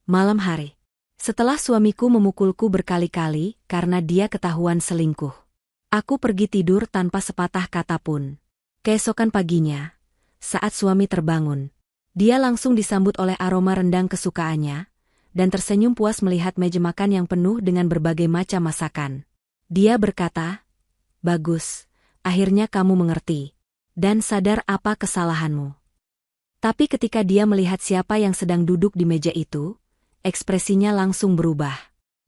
Malam hari. Setelah suamiku memukulku berkali-kali karena dia ketahuan selingkuh. Aku pergi tidur tanpa sepatah kata pun. Keesokan paginya, saat suami terbangun, dia langsung disambut oleh aroma rendang kesukaannya, dan tersenyum puas melihat meja makan yang penuh dengan berbagai macam masakan. Dia berkata, "Bagus, akhirnya kamu mengerti, dan sadar apa kesalahanmu." Tapi ketika dia melihat siapa yang sedang duduk di meja itu, ekspresinya langsung berubah.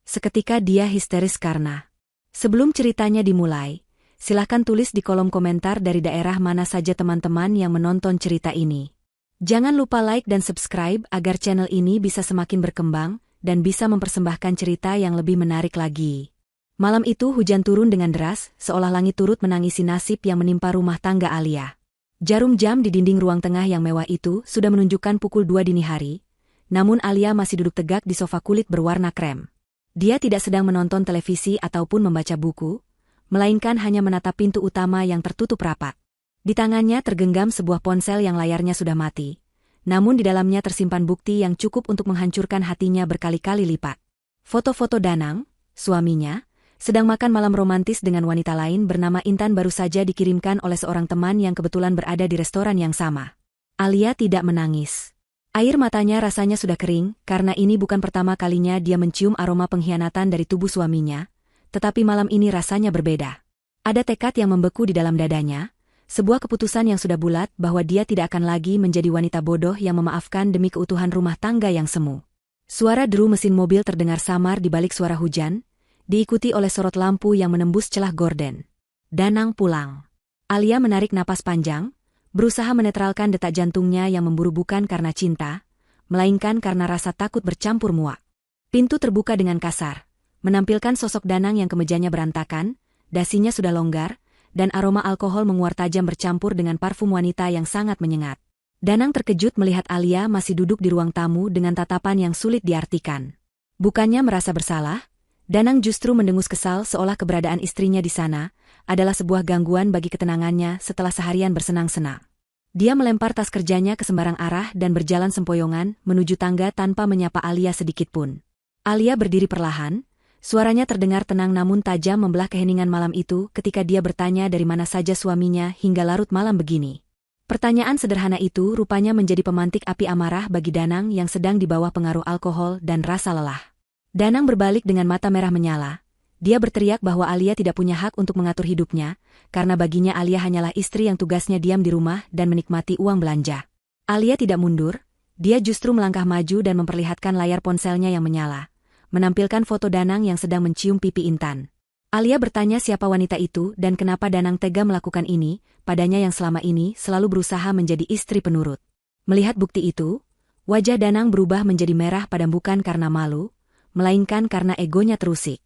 Seketika dia histeris karena. Sebelum ceritanya dimulai, silahkan tulis di kolom komentar dari daerah mana saja teman-teman yang menonton cerita ini. Jangan lupa like dan subscribe agar channel ini bisa semakin berkembang dan bisa mempersembahkan cerita yang lebih menarik lagi. Malam itu hujan turun dengan deras, seolah langit turut menangisi nasib yang menimpa rumah tangga Alia. Jarum jam di dinding ruang tengah yang mewah itu sudah menunjukkan pukul 2 dini hari. Namun Alia masih duduk tegak di sofa kulit berwarna krem. Dia tidak sedang menonton televisi ataupun membaca buku, melainkan hanya menatap pintu utama yang tertutup rapat. Di tangannya tergenggam sebuah ponsel yang layarnya sudah mati, namun di dalamnya tersimpan bukti yang cukup untuk menghancurkan hatinya berkali-kali lipat. Foto-foto Danang, suaminya, sedang makan malam romantis dengan wanita lain bernama Intan baru saja dikirimkan oleh seorang teman yang kebetulan berada di restoran yang sama. Alia tidak menangis. Air matanya rasanya sudah kering, karena ini bukan pertama kalinya dia mencium aroma pengkhianatan dari tubuh suaminya, tetapi malam ini rasanya berbeda. Ada tekad yang membeku di dalam dadanya, sebuah keputusan yang sudah bulat bahwa dia tidak akan lagi menjadi wanita bodoh yang memaafkan demi keutuhan rumah tangga yang semu. Suara deru mesin mobil terdengar samar di balik suara hujan, diikuti oleh sorot lampu yang menembus celah gorden. Danang pulang. Alia menarik napas panjang, berusaha menetralkan detak jantungnya yang memburu bukan karena cinta, melainkan karena rasa takut bercampur muak. Pintu terbuka dengan kasar, menampilkan sosok Danang yang kemejanya berantakan, dasinya sudah longgar, dan aroma alkohol menguar tajam bercampur dengan parfum wanita yang sangat menyengat. Danang terkejut melihat Alia masih duduk di ruang tamu dengan tatapan yang sulit diartikan. Bukannya merasa bersalah, Danang justru mendengus kesal seolah keberadaan istrinya di sana adalah sebuah gangguan bagi ketenangannya setelah seharian bersenang-senang. Dia melempar tas kerjanya ke sembarang arah dan berjalan sempoyongan menuju tangga tanpa menyapa Alia sedikitpun. Alia berdiri perlahan, suaranya terdengar tenang namun tajam membelah keheningan malam itu ketika dia bertanya dari mana saja suaminya hingga larut malam begini. Pertanyaan sederhana itu rupanya menjadi pemantik api amarah bagi Danang yang sedang di bawah pengaruh alkohol dan rasa lelah. Danang berbalik dengan mata merah menyala. Dia berteriak bahwa Alia tidak punya hak untuk mengatur hidupnya, karena baginya Alia hanyalah istri yang tugasnya diam di rumah dan menikmati uang belanja. Alia tidak mundur, dia justru melangkah maju dan memperlihatkan layar ponselnya yang menyala, menampilkan foto Danang yang sedang mencium pipi Intan. Alia bertanya siapa wanita itu dan kenapa Danang tega melakukan ini, padanya yang selama ini selalu berusaha menjadi istri penurut. Melihat bukti itu, wajah Danang berubah menjadi merah padam bukan karena malu, melainkan karena egonya terusik.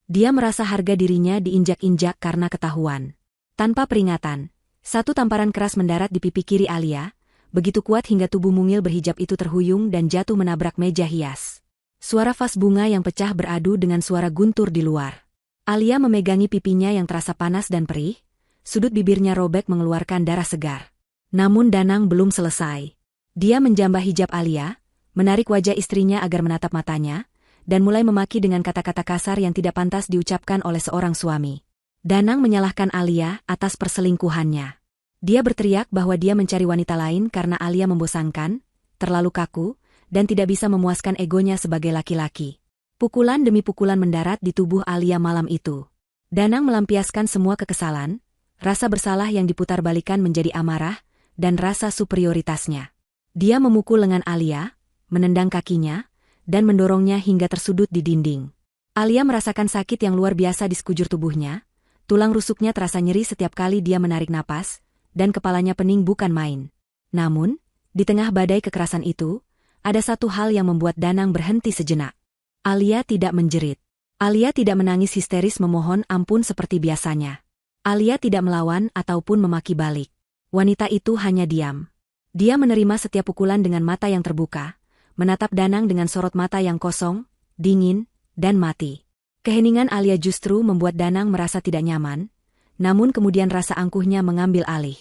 Dia merasa harga dirinya diinjak-injak karena ketahuan. Tanpa peringatan, satu tamparan keras mendarat di pipi kiri Alia, begitu kuat hingga tubuh mungil berhijab itu terhuyung dan jatuh menabrak meja hias. Suara vas bunga yang pecah beradu dengan suara guntur di luar. Alia memegangi pipinya yang terasa panas dan perih, sudut bibirnya robek mengeluarkan darah segar. Namun Danang belum selesai. Dia menjambah hijab Alia, menarik wajah istrinya agar menatap matanya, dan mulai memaki dengan kata-kata kasar yang tidak pantas diucapkan oleh seorang suami. Danang menyalahkan Alia atas perselingkuhannya. Dia berteriak bahwa dia mencari wanita lain karena Alia membosankan, terlalu kaku, dan tidak bisa memuaskan egonya sebagai laki-laki. Pukulan demi pukulan mendarat di tubuh Alia malam itu. Danang melampiaskan semua kekesalan, rasa bersalah yang diputar-balikan menjadi amarah, dan rasa superioritasnya. Dia memukul lengan Alia, menendang kakinya, dan mendorongnya hingga tersudut di dinding. Alia merasakan sakit yang luar biasa di sekujur tubuhnya, tulang rusuknya terasa nyeri setiap kali dia menarik napas, dan kepalanya pening bukan main. Namun, di tengah badai kekerasan itu, ada satu hal yang membuat Danang berhenti sejenak. Alia tidak menjerit. Alia tidak menangis histeris memohon ampun seperti biasanya. Alia tidak melawan ataupun memaki balik. Wanita itu hanya diam. Dia menerima setiap pukulan dengan mata yang terbuka, menatap Danang dengan sorot mata yang kosong, dingin, dan mati. Keheningan Alia justru membuat Danang merasa tidak nyaman, namun kemudian rasa angkuhnya mengambil alih.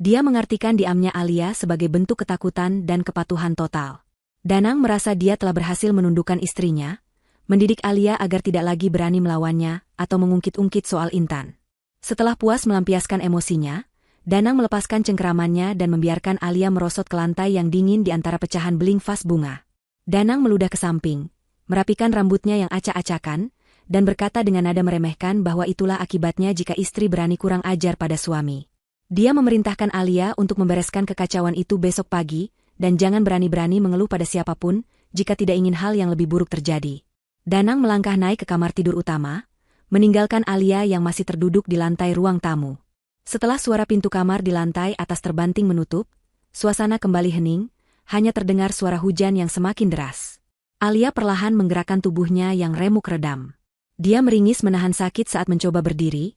Dia mengartikan diamnya Alia sebagai bentuk ketakutan dan kepatuhan total. Danang merasa dia telah berhasil menundukkan istrinya, mendidik Alia agar tidak lagi berani melawannya atau mengungkit-ungkit soal Intan. Setelah puas melampiaskan emosinya, Danang melepaskan cengkeramannya dan membiarkan Alia merosot ke lantai yang dingin di antara pecahan beling vas bunga. Danang meludah ke samping, merapikan rambutnya yang acak-acakan, dan berkata dengan nada meremehkan bahwa itulah akibatnya jika istri berani kurang ajar pada suami. Dia memerintahkan Alia untuk membereskan kekacauan itu besok pagi, dan jangan berani-berani mengeluh pada siapapun jika tidak ingin hal yang lebih buruk terjadi. Danang melangkah naik ke kamar tidur utama, meninggalkan Alia yang masih terduduk di lantai ruang tamu. Setelah suara pintu kamar di lantai atas terbanting menutup, suasana kembali hening, hanya terdengar suara hujan yang semakin deras. Alia perlahan menggerakkan tubuhnya yang remuk redam. Dia meringis menahan sakit saat mencoba berdiri,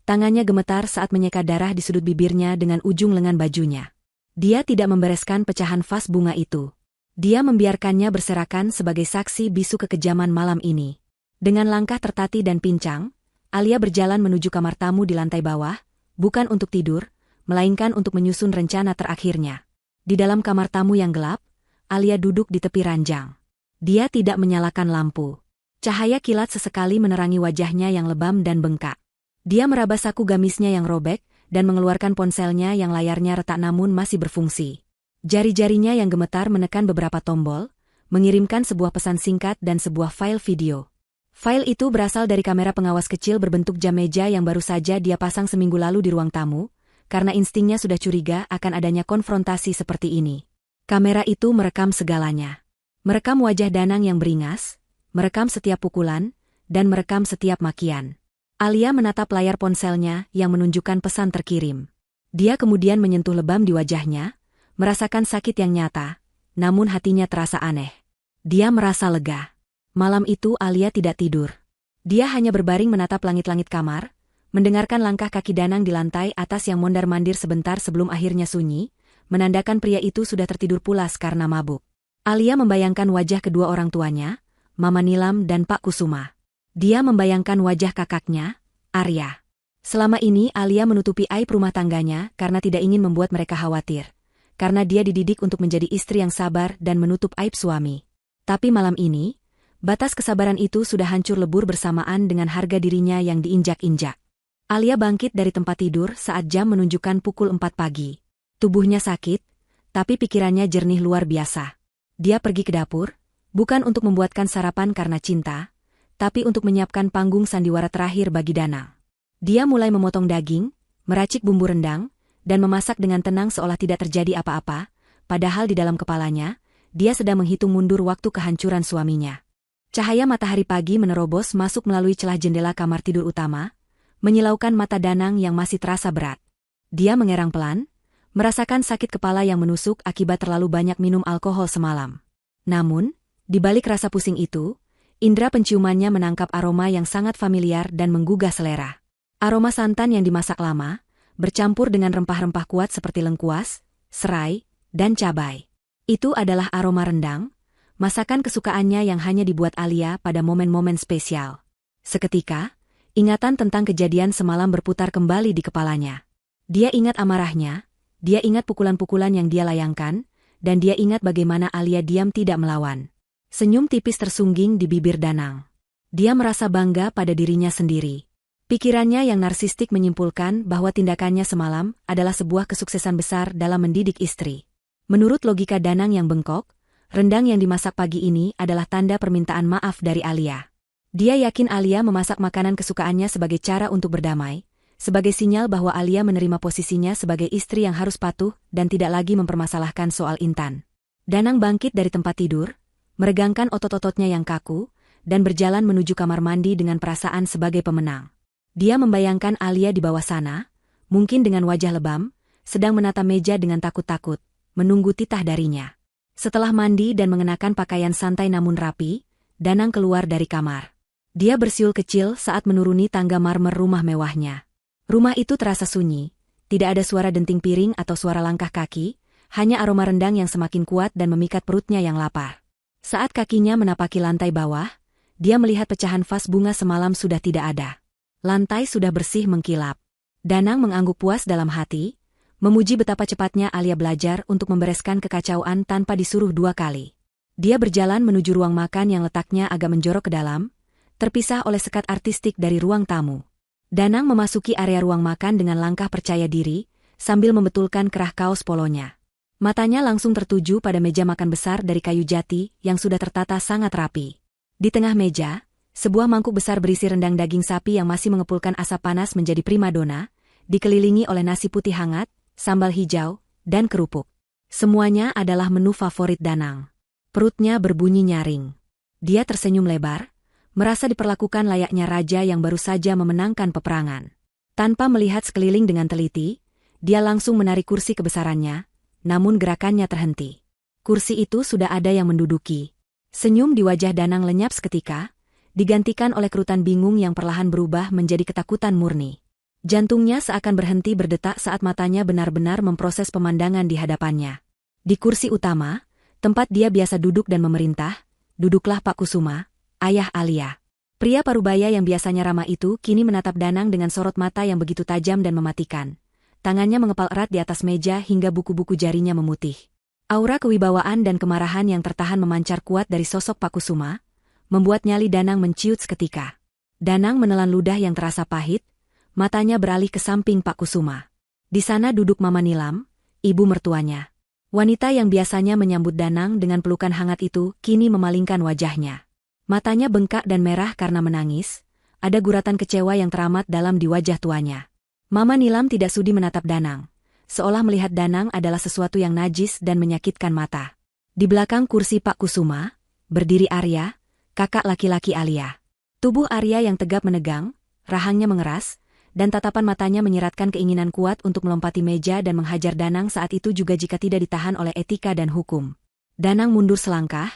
tangannya gemetar saat menyeka darah di sudut bibirnya dengan ujung lengan bajunya. Dia tidak membereskan pecahan vas bunga itu. Dia membiarkannya berserakan sebagai saksi bisu kekejaman malam ini. Dengan langkah tertatih dan pincang, Alia berjalan menuju kamar tamu di lantai bawah, bukan untuk tidur, melainkan untuk menyusun rencana terakhirnya. Di dalam kamar tamu yang gelap, Alia duduk di tepi ranjang. Dia tidak menyalakan lampu. Cahaya kilat sesekali menerangi wajahnya yang lebam dan bengkak. Dia meraba saku gamisnya yang robek, dan mengeluarkan ponselnya yang layarnya retak namun masih berfungsi. Jari-jarinya yang gemetar menekan beberapa tombol, mengirimkan sebuah pesan singkat dan sebuah file video. File itu berasal dari kamera pengawas kecil berbentuk jam meja yang baru saja dia pasang seminggu lalu di ruang tamu, karena instingnya sudah curiga akan adanya konfrontasi seperti ini. Kamera itu merekam segalanya. Merekam wajah Danang yang beringas, merekam setiap pukulan, dan merekam setiap makian. Alia menatap layar ponselnya yang menunjukkan pesan terkirim. Dia kemudian menyentuh lebam di wajahnya, merasakan sakit yang nyata, namun hatinya terasa aneh. Dia merasa lega. Malam itu Alia tidak tidur. Dia hanya berbaring menatap langit-langit kamar, mendengarkan langkah kaki Danang di lantai atas yang mondar-mandir sebentar sebelum akhirnya sunyi, menandakan pria itu sudah tertidur pulas karena mabuk. Alia membayangkan wajah kedua orang tuanya, Mama Nilam dan Pak Kusuma. Dia membayangkan wajah kakaknya, Arya. Selama ini Alia menutupi aib rumah tangganya karena tidak ingin membuat mereka khawatir. Karena dia dididik untuk menjadi istri yang sabar dan menutup aib suami. Tapi malam ini, batas kesabaran itu sudah hancur lebur bersamaan dengan harga dirinya yang diinjak-injak. Alia bangkit dari tempat tidur saat jam menunjukkan pukul 4 pagi. Tubuhnya sakit, tapi pikirannya jernih luar biasa. Dia pergi ke dapur, bukan untuk membuatkan sarapan karena cinta, tapi untuk menyiapkan panggung sandiwara terakhir bagi Danang. Dia mulai memotong daging, meracik bumbu rendang, dan memasak dengan tenang seolah tidak terjadi apa-apa, padahal di dalam kepalanya, dia sedang menghitung mundur waktu kehancuran suaminya. Cahaya matahari pagi menerobos masuk melalui celah jendela kamar tidur utama, menyilaukan mata Danang yang masih terasa berat. Dia mengerang pelan, merasakan sakit kepala yang menusuk akibat terlalu banyak minum alkohol semalam. Namun, di balik rasa pusing itu, indera penciumannya menangkap aroma yang sangat familiar dan menggugah selera. Aroma santan yang dimasak lama, bercampur dengan rempah-rempah kuat seperti lengkuas, serai, dan cabai. Itu adalah aroma rendang, masakan kesukaannya yang hanya dibuat Alia pada momen-momen spesial. Seketika, ingatan tentang kejadian semalam berputar kembali di kepalanya. Dia ingat amarahnya, dia ingat pukulan-pukulan yang dia layangkan, dan dia ingat bagaimana Alia diam tidak melawan. Senyum tipis tersungging di bibir Danang. Dia merasa bangga pada dirinya sendiri. Pikirannya yang narsistik menyimpulkan bahwa tindakannya semalam adalah sebuah kesuksesan besar dalam mendidik istri. Menurut logika Danang yang bengkok, rendang yang dimasak pagi ini adalah tanda permintaan maaf dari Alia. Dia yakin Alia memasak makanan kesukaannya sebagai cara untuk berdamai, sebagai sinyal bahwa Alia menerima posisinya sebagai istri yang harus patuh dan tidak lagi mempermasalahkan soal Intan. Danang bangkit dari tempat tidur, meregangkan otot-ototnya yang kaku, dan berjalan menuju kamar mandi dengan perasaan sebagai pemenang. Dia membayangkan Alia di bawah sana, mungkin dengan wajah lebam, sedang menata meja dengan takut-takut, menunggu titah darinya. Setelah mandi dan mengenakan pakaian santai namun rapi, Danang keluar dari kamar. Dia bersiul kecil saat menuruni tangga marmer rumah mewahnya. Rumah itu terasa sunyi, tidak ada suara denting piring atau suara langkah kaki, hanya aroma rendang yang semakin kuat dan memikat perutnya yang lapar. Saat kakinya menapaki lantai bawah, dia melihat pecahan vas bunga semalam sudah tidak ada. Lantai sudah bersih mengkilap. Danang mengangguk puas dalam hati, memuji betapa cepatnya Alia belajar untuk membereskan kekacauan tanpa disuruh 2 kali. Dia berjalan menuju ruang makan yang letaknya agak menjorok ke dalam, terpisah oleh sekat artistik dari ruang tamu. Danang memasuki area ruang makan dengan langkah percaya diri, sambil membetulkan kerah kaos polonya. Matanya langsung tertuju pada meja makan besar dari kayu jati yang sudah tertata sangat rapi. Di tengah meja, sebuah mangkuk besar berisi rendang daging sapi yang masih mengepulkan asap panas menjadi primadona, dikelilingi oleh nasi putih hangat, sambal hijau, dan kerupuk. Semuanya adalah menu favorit Danang. Perutnya berbunyi nyaring. Dia tersenyum lebar, merasa diperlakukan layaknya raja yang baru saja memenangkan peperangan. Tanpa melihat sekeliling dengan teliti, dia langsung menarik kursi kebesarannya, namun gerakannya terhenti. Kursi itu sudah ada yang menduduki. Senyum di wajah Danang lenyap seketika, digantikan oleh kerutan bingung yang perlahan berubah menjadi ketakutan murni. Jantungnya seakan berhenti berdetak saat matanya benar-benar memproses pemandangan di hadapannya. Di kursi utama, tempat dia biasa duduk dan memerintah, duduklah Pak Kusuma, ayah Alia. Pria parubaya yang biasanya ramah itu kini menatap Danang dengan sorot mata yang begitu tajam dan mematikan. Tangannya mengepal erat di atas meja hingga buku-buku jarinya memutih. Aura kewibawaan dan kemarahan yang tertahan memancar kuat dari sosok Pak Kusuma, membuat nyali Danang menciut seketika. Danang menelan ludah yang terasa pahit, matanya beralih ke samping Pak Kusuma. Di sana duduk Mama Nilam, ibu mertuanya. Wanita yang biasanya menyambut Danang dengan pelukan hangat itu kini memalingkan wajahnya. Matanya bengkak dan merah karena menangis, ada guratan kecewa yang teramat dalam di wajah tuanya. Mama Nilam tidak sudi menatap Danang, seolah melihat Danang adalah sesuatu yang najis dan menyakitkan mata. Di belakang kursi Pak Kusuma, berdiri Arya, kakak laki-laki Alia. Tubuh Arya yang tegap menegang, rahangnya mengeras, dan tatapan matanya menyiratkan keinginan kuat untuk melompati meja dan menghajar Danang saat itu juga jika tidak ditahan oleh etika dan hukum. Danang mundur selangkah,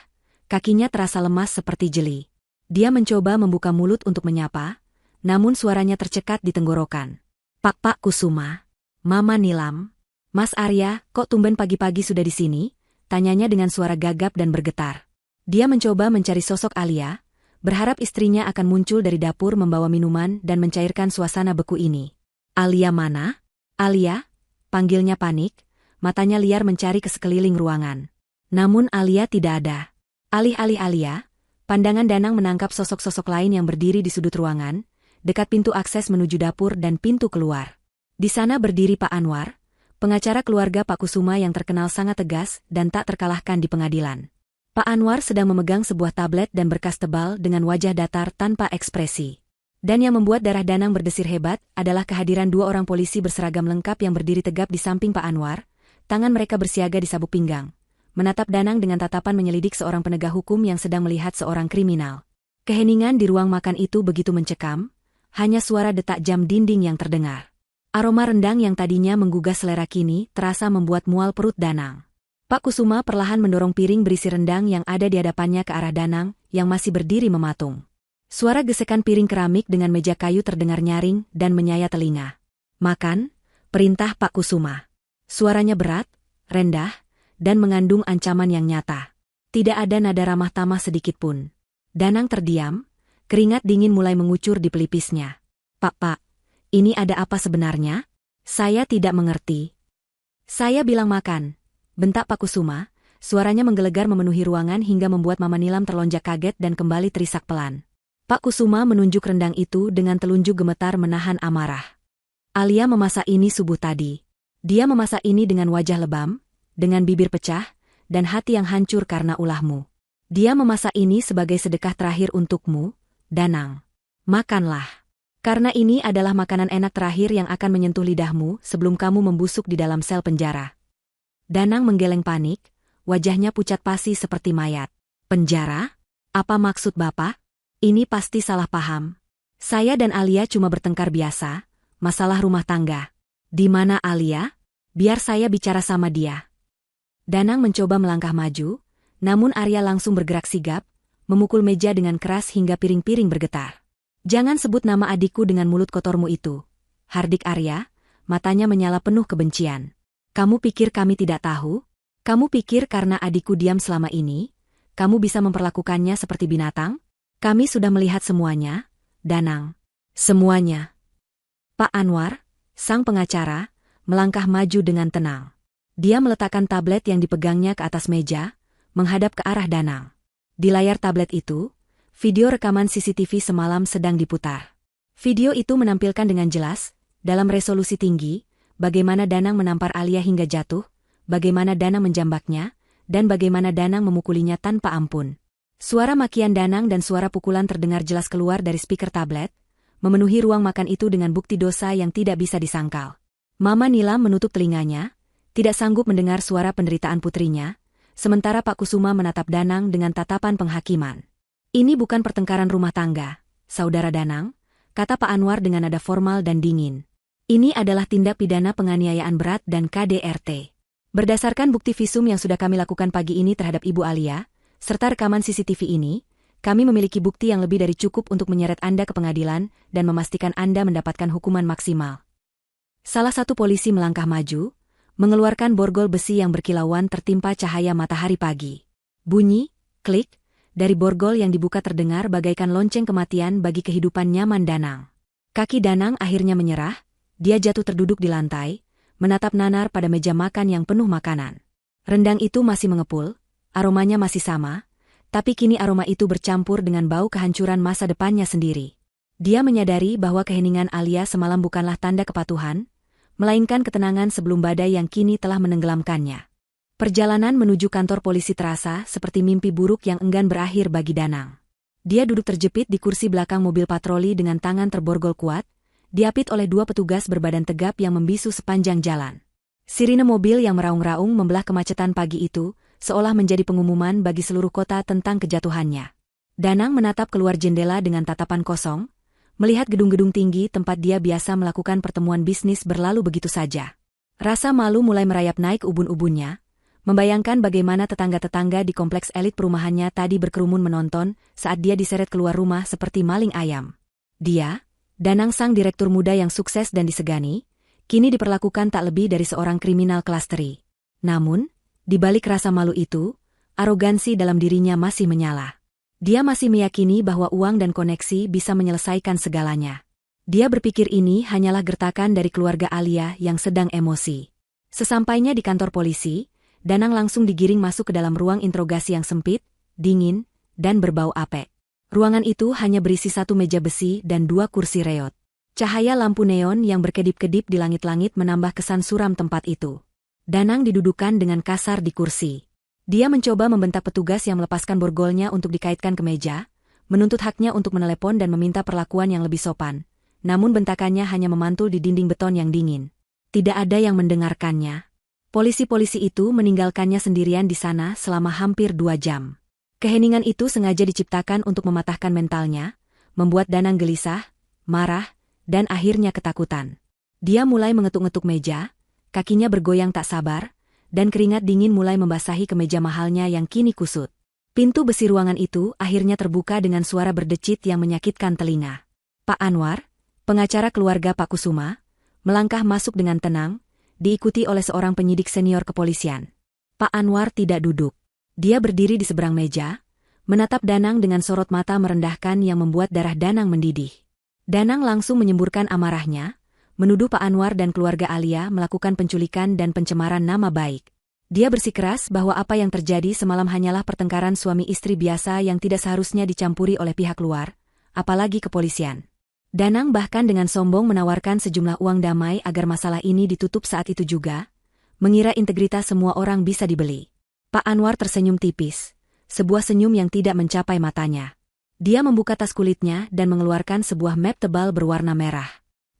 kakinya terasa lemas seperti jeli. Dia mencoba membuka mulut untuk menyapa, namun suaranya tercekat di tenggorokan. Pak Kusuma, Mama Nilam, Mas Arya, kok tumben pagi-pagi sudah di sini? Tanyanya dengan suara gagap dan bergetar. Dia mencoba mencari sosok Alia, berharap istrinya akan muncul dari dapur membawa minuman dan mencairkan suasana beku ini. Alia mana? Alia? Panggilnya panik, matanya liar mencari ke sekeliling ruangan. Namun Alia tidak ada. Alih-alih Alia, pandangan Danang menangkap sosok-sosok lain yang berdiri di sudut ruangan, dekat pintu akses menuju dapur dan pintu keluar. Di sana berdiri Pak Anwar, pengacara keluarga Pak Kusuma yang terkenal sangat tegas dan tak terkalahkan di pengadilan. Pak Anwar sedang memegang sebuah tablet dan berkas tebal dengan wajah datar tanpa ekspresi. Dan yang membuat darah Danang berdesir hebat adalah kehadiran dua orang polisi berseragam lengkap yang berdiri tegap di samping Pak Anwar, tangan mereka bersiaga di sabuk pinggang, menatap Danang dengan tatapan menyelidik seorang penegak hukum yang sedang melihat seorang kriminal. Keheningan di ruang makan itu begitu mencekam, hanya suara detak jam dinding yang terdengar. Aroma rendang yang tadinya menggugah selera kini terasa membuat mual perut Danang. Pak Kusuma perlahan mendorong piring berisi rendang yang ada di hadapannya ke arah Danang, yang masih berdiri mematung. Suara gesekan piring keramik dengan meja kayu terdengar nyaring dan menyayat telinga. Makan, perintah Pak Kusuma. Suaranya berat, rendah, dan mengandung ancaman yang nyata. Tidak ada nada ramah tamah sedikit pun. Danang terdiam, keringat dingin mulai mengucur di pelipisnya. Pak, ini ada apa sebenarnya? Saya tidak mengerti. Saya bilang makan. Bentak Pak Kusuma, suaranya menggelegar memenuhi ruangan hingga membuat Mama Nilam terlonjak kaget dan kembali terisak pelan. Pak Kusuma menunjuk rendang itu dengan telunjuk gemetar menahan amarah. Alia memasak ini subuh tadi. Dia memasak ini dengan wajah lebam, dengan bibir pecah, dan hati yang hancur karena ulahmu. Dia memasak ini sebagai sedekah terakhir untukmu, Danang. Makanlah. Karena ini adalah makanan enak terakhir yang akan menyentuh lidahmu sebelum kamu membusuk di dalam sel penjara. Danang menggeleng panik, wajahnya pucat pasi seperti mayat. Penjara? Apa maksud Bapak? Ini pasti salah paham. Saya dan Alia cuma bertengkar biasa, masalah rumah tangga. Di mana Alia? Biar saya bicara sama dia. Danang mencoba melangkah maju, namun Arya langsung bergerak sigap, memukul meja dengan keras hingga piring-piring bergetar. Jangan sebut nama adikku dengan mulut kotormu itu. Hardik Arya, matanya menyala penuh kebencian. Kamu pikir kami tidak tahu? Kamu pikir karena adikku diam selama ini, kamu bisa memperlakukannya seperti binatang? Kami sudah melihat semuanya, Danang. Semuanya. Pak Anwar, sang pengacara, melangkah maju dengan tenang. Dia meletakkan tablet yang dipegangnya ke atas meja, menghadap ke arah Danang. Di layar tablet itu, video rekaman CCTV semalam sedang diputar. Video itu menampilkan dengan jelas, dalam resolusi tinggi, bagaimana Danang menampar Alia hingga jatuh, bagaimana Danang menjambaknya, dan bagaimana Danang memukulinya tanpa ampun. Suara makian Danang dan suara pukulan terdengar jelas keluar dari speaker tablet, memenuhi ruang makan itu dengan bukti dosa yang tidak bisa disangkal. Mama Nilam menutup telinganya, tidak sanggup mendengar suara penderitaan putrinya, sementara Pak Kusuma menatap Danang dengan tatapan penghakiman. Ini bukan pertengkaran rumah tangga, saudara Danang, kata Pak Anwar dengan nada formal dan dingin. Ini adalah tindak pidana penganiayaan berat dan KDRT. Berdasarkan bukti visum yang sudah kami lakukan pagi ini terhadap Ibu Alia, serta rekaman CCTV ini, kami memiliki bukti yang lebih dari cukup untuk menyeret Anda ke pengadilan dan memastikan Anda mendapatkan hukuman maksimal. Salah satu polisi melangkah maju, mengeluarkan borgol besi yang berkilauan tertimpa cahaya matahari pagi. Bunyi, klik, dari borgol yang dibuka terdengar bagaikan lonceng kematian bagi kehidupan nyaman Danang. Kaki Danang akhirnya menyerah, dia jatuh terduduk di lantai, menatap nanar pada meja makan yang penuh makanan. Rendang itu masih mengepul, aromanya masih sama, tapi kini aroma itu bercampur dengan bau kehancuran masa depannya sendiri. Dia menyadari bahwa keheningan Alia semalam bukanlah tanda kepatuhan, melainkan ketenangan sebelum badai yang kini telah menenggelamkannya. Perjalanan menuju kantor polisi terasa seperti mimpi buruk yang enggan berakhir bagi Danang. Dia duduk terjepit di kursi belakang mobil patroli dengan tangan terborgol kuat, diapit oleh dua petugas berbadan tegap yang membisu sepanjang jalan. Sirine mobil yang meraung-raung membelah kemacetan pagi itu, seolah menjadi pengumuman bagi seluruh kota tentang kejatuhannya. Danang menatap keluar jendela dengan tatapan kosong, melihat gedung-gedung tinggi tempat dia biasa melakukan pertemuan bisnis berlalu begitu saja. Rasa malu mulai merayap naik ubun-ubunnya, membayangkan bagaimana tetangga-tetangga di kompleks elit perumahannya tadi berkerumun menonton saat dia diseret keluar rumah seperti maling ayam. Dia, Danang sang direktur muda yang sukses dan disegani, kini diperlakukan tak lebih dari seorang kriminal kelas teri. Namun, di balik rasa malu itu, arogansi dalam dirinya masih menyala. Dia masih meyakini bahwa uang dan koneksi bisa menyelesaikan segalanya. Dia berpikir ini hanyalah gertakan dari keluarga Alia yang sedang emosi. Sesampainya di kantor polisi, Danang langsung digiring masuk ke dalam ruang interogasi yang sempit, dingin, dan berbau apek. Ruangan itu hanya berisi satu meja besi dan dua kursi reot. Cahaya lampu neon yang berkedip-kedip di langit-langit menambah kesan suram tempat itu. Danang didudukan dengan kasar di kursi. Dia mencoba membentak petugas yang melepaskan borgolnya untuk dikaitkan ke meja, menuntut haknya untuk menelepon dan meminta perlakuan yang lebih sopan. Namun bentakannya hanya memantul di dinding beton yang dingin. Tidak ada yang mendengarkannya. Polisi-polisi itu meninggalkannya sendirian di sana selama hampir 2 jam. Keheningan itu sengaja diciptakan untuk mematahkan mentalnya, membuat Danang gelisah, marah, dan akhirnya ketakutan. Dia mulai mengetuk-ngetuk meja, kakinya bergoyang tak sabar, dan keringat dingin mulai membasahi kemeja mahalnya yang kini kusut. Pintu besi ruangan itu akhirnya terbuka dengan suara berdecit yang menyakitkan telinga. Pak Anwar, pengacara keluarga Pak Kusuma, melangkah masuk dengan tenang, diikuti oleh seorang penyidik senior kepolisian. Pak Anwar tidak duduk. Dia berdiri di seberang meja, menatap Danang dengan sorot mata merendahkan yang membuat darah Danang mendidih. Danang langsung menyemburkan amarahnya, menuduh Pak Anwar dan keluarga Alia melakukan penculikan dan pencemaran nama baik. Dia bersikeras bahwa apa yang terjadi semalam hanyalah pertengkaran suami istri biasa yang tidak seharusnya dicampuri oleh pihak luar, apalagi kepolisian. Danang bahkan dengan sombong menawarkan sejumlah uang damai agar masalah ini ditutup saat itu juga, mengira integritas semua orang bisa dibeli. Pak Anwar tersenyum tipis, sebuah senyum yang tidak mencapai matanya. Dia membuka tas kulitnya dan mengeluarkan sebuah map tebal berwarna merah.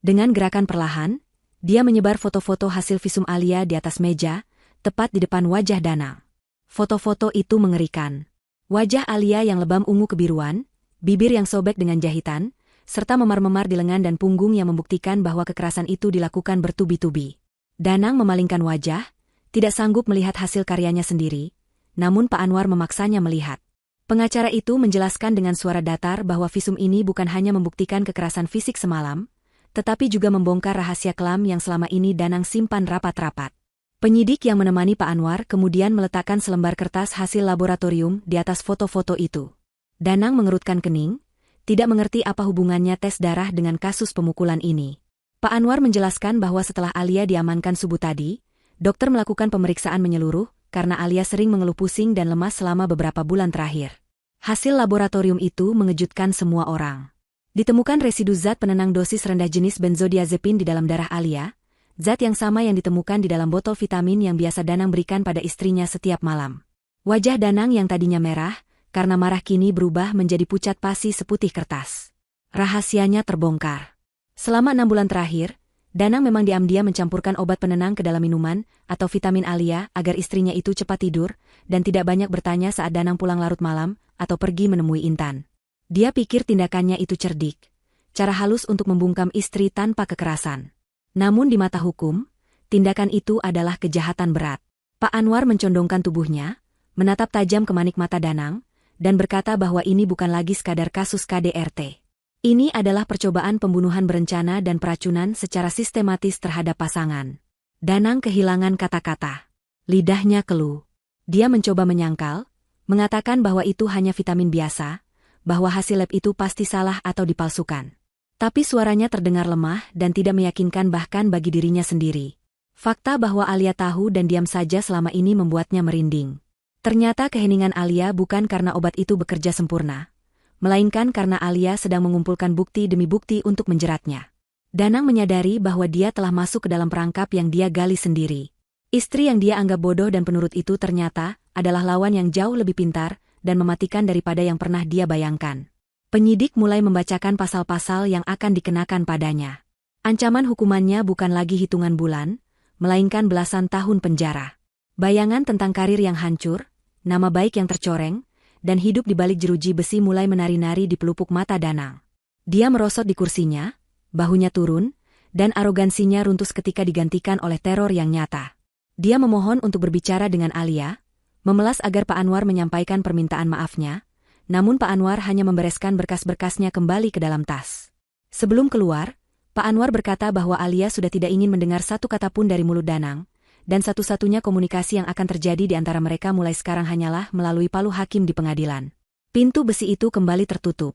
Dengan gerakan perlahan, dia menyebar foto-foto hasil visum Alia di atas meja, tepat di depan wajah Danang. Foto-foto itu mengerikan. Wajah Alia yang lebam ungu kebiruan, bibir yang sobek dengan jahitan, serta memar-memar di lengan dan punggung yang membuktikan bahwa kekerasan itu dilakukan bertubi-tubi. Danang memalingkan wajah, tidak sanggup melihat hasil karyanya sendiri, namun Pak Anwar memaksanya melihat. Pengacara itu menjelaskan dengan suara datar bahwa visum ini bukan hanya membuktikan kekerasan fisik semalam, tetapi juga membongkar rahasia kelam yang selama ini Danang simpan rapat-rapat. Penyidik yang menemani Pak Anwar kemudian meletakkan selembar kertas hasil laboratorium di atas foto-foto itu. Danang mengerutkan kening, tidak mengerti apa hubungannya tes darah dengan kasus pemukulan ini. Pak Anwar menjelaskan bahwa setelah Alia diamankan subuh tadi, dokter melakukan pemeriksaan menyeluruh, karena Alia sering mengeluh pusing dan lemas selama beberapa bulan terakhir. Hasil laboratorium itu mengejutkan semua orang. Ditemukan residu zat penenang dosis rendah jenis benzodiazepin di dalam darah Alia, zat yang sama yang ditemukan di dalam botol vitamin yang biasa Danang berikan pada istrinya setiap malam. Wajah Danang yang tadinya merah, karena marah kini berubah menjadi pucat pasi seputih kertas. Rahasianya terbongkar. Selama 6 bulan terakhir, Danang memang diam-diam mencampurkan obat penenang ke dalam minuman atau vitamin Alia agar istrinya itu cepat tidur dan tidak banyak bertanya saat Danang pulang larut malam atau pergi menemui Intan. Dia pikir tindakannya itu cerdik, cara halus untuk membungkam istri tanpa kekerasan. Namun di mata hukum, tindakan itu adalah kejahatan berat. Pak Anwar mencondongkan tubuhnya, menatap tajam ke manik mata Danang, dan berkata bahwa ini bukan lagi sekadar kasus KDRT. Ini adalah percobaan pembunuhan berencana dan peracunan secara sistematis terhadap pasangan. Danang kehilangan kata-kata. Lidahnya keluh. Dia mencoba menyangkal, mengatakan bahwa itu hanya vitamin biasa, bahwa hasil lab itu pasti salah atau dipalsukan. Tapi suaranya terdengar lemah dan tidak meyakinkan bahkan bagi dirinya sendiri. Fakta bahwa Alia tahu dan diam saja selama ini membuatnya merinding. Ternyata keheningan Alia bukan karena obat itu bekerja sempurna, melainkan karena Alia sedang mengumpulkan bukti demi bukti untuk menjeratnya. Danang menyadari bahwa dia telah masuk ke dalam perangkap yang dia gali sendiri. Istri yang dia anggap bodoh dan penurut itu ternyata adalah lawan yang jauh lebih pintar dan mematikan daripada yang pernah dia bayangkan. Penyidik mulai membacakan pasal-pasal yang akan dikenakan padanya. Ancaman hukumannya bukan lagi hitungan bulan, melainkan belasan tahun penjara. Bayangan tentang karir yang hancur, nama baik yang tercoreng, dan hidup di balik jeruji besi mulai menari-nari di pelupuk mata Danang. Dia merosot di kursinya, bahunya turun, dan arogansinya runtuh ketika digantikan oleh teror yang nyata. Dia memohon untuk berbicara dengan Alia, memelas agar Pak Anwar menyampaikan permintaan maafnya, namun Pak Anwar hanya membereskan berkas-berkasnya kembali ke dalam tas. Sebelum keluar, Pak Anwar berkata bahwa Alia sudah tidak ingin mendengar satu kata pun dari mulut Danang, dan satu-satunya komunikasi yang akan terjadi di antara mereka mulai sekarang hanyalah melalui palu hakim di pengadilan. Pintu besi itu kembali tertutup,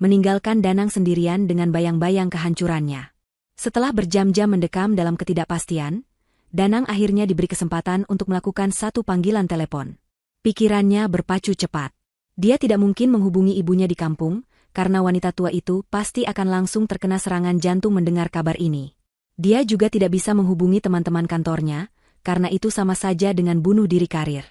meninggalkan Danang sendirian dengan bayang-bayang kehancurannya. Setelah berjam-jam mendekam dalam ketidakpastian, Danang akhirnya diberi kesempatan untuk melakukan satu panggilan telepon. Pikirannya berpacu cepat. Dia tidak mungkin menghubungi ibunya di kampung, karena wanita tua itu pasti akan langsung terkena serangan jantung mendengar kabar ini. Dia juga tidak bisa menghubungi teman-teman kantornya, karena itu sama saja dengan bunuh diri karir.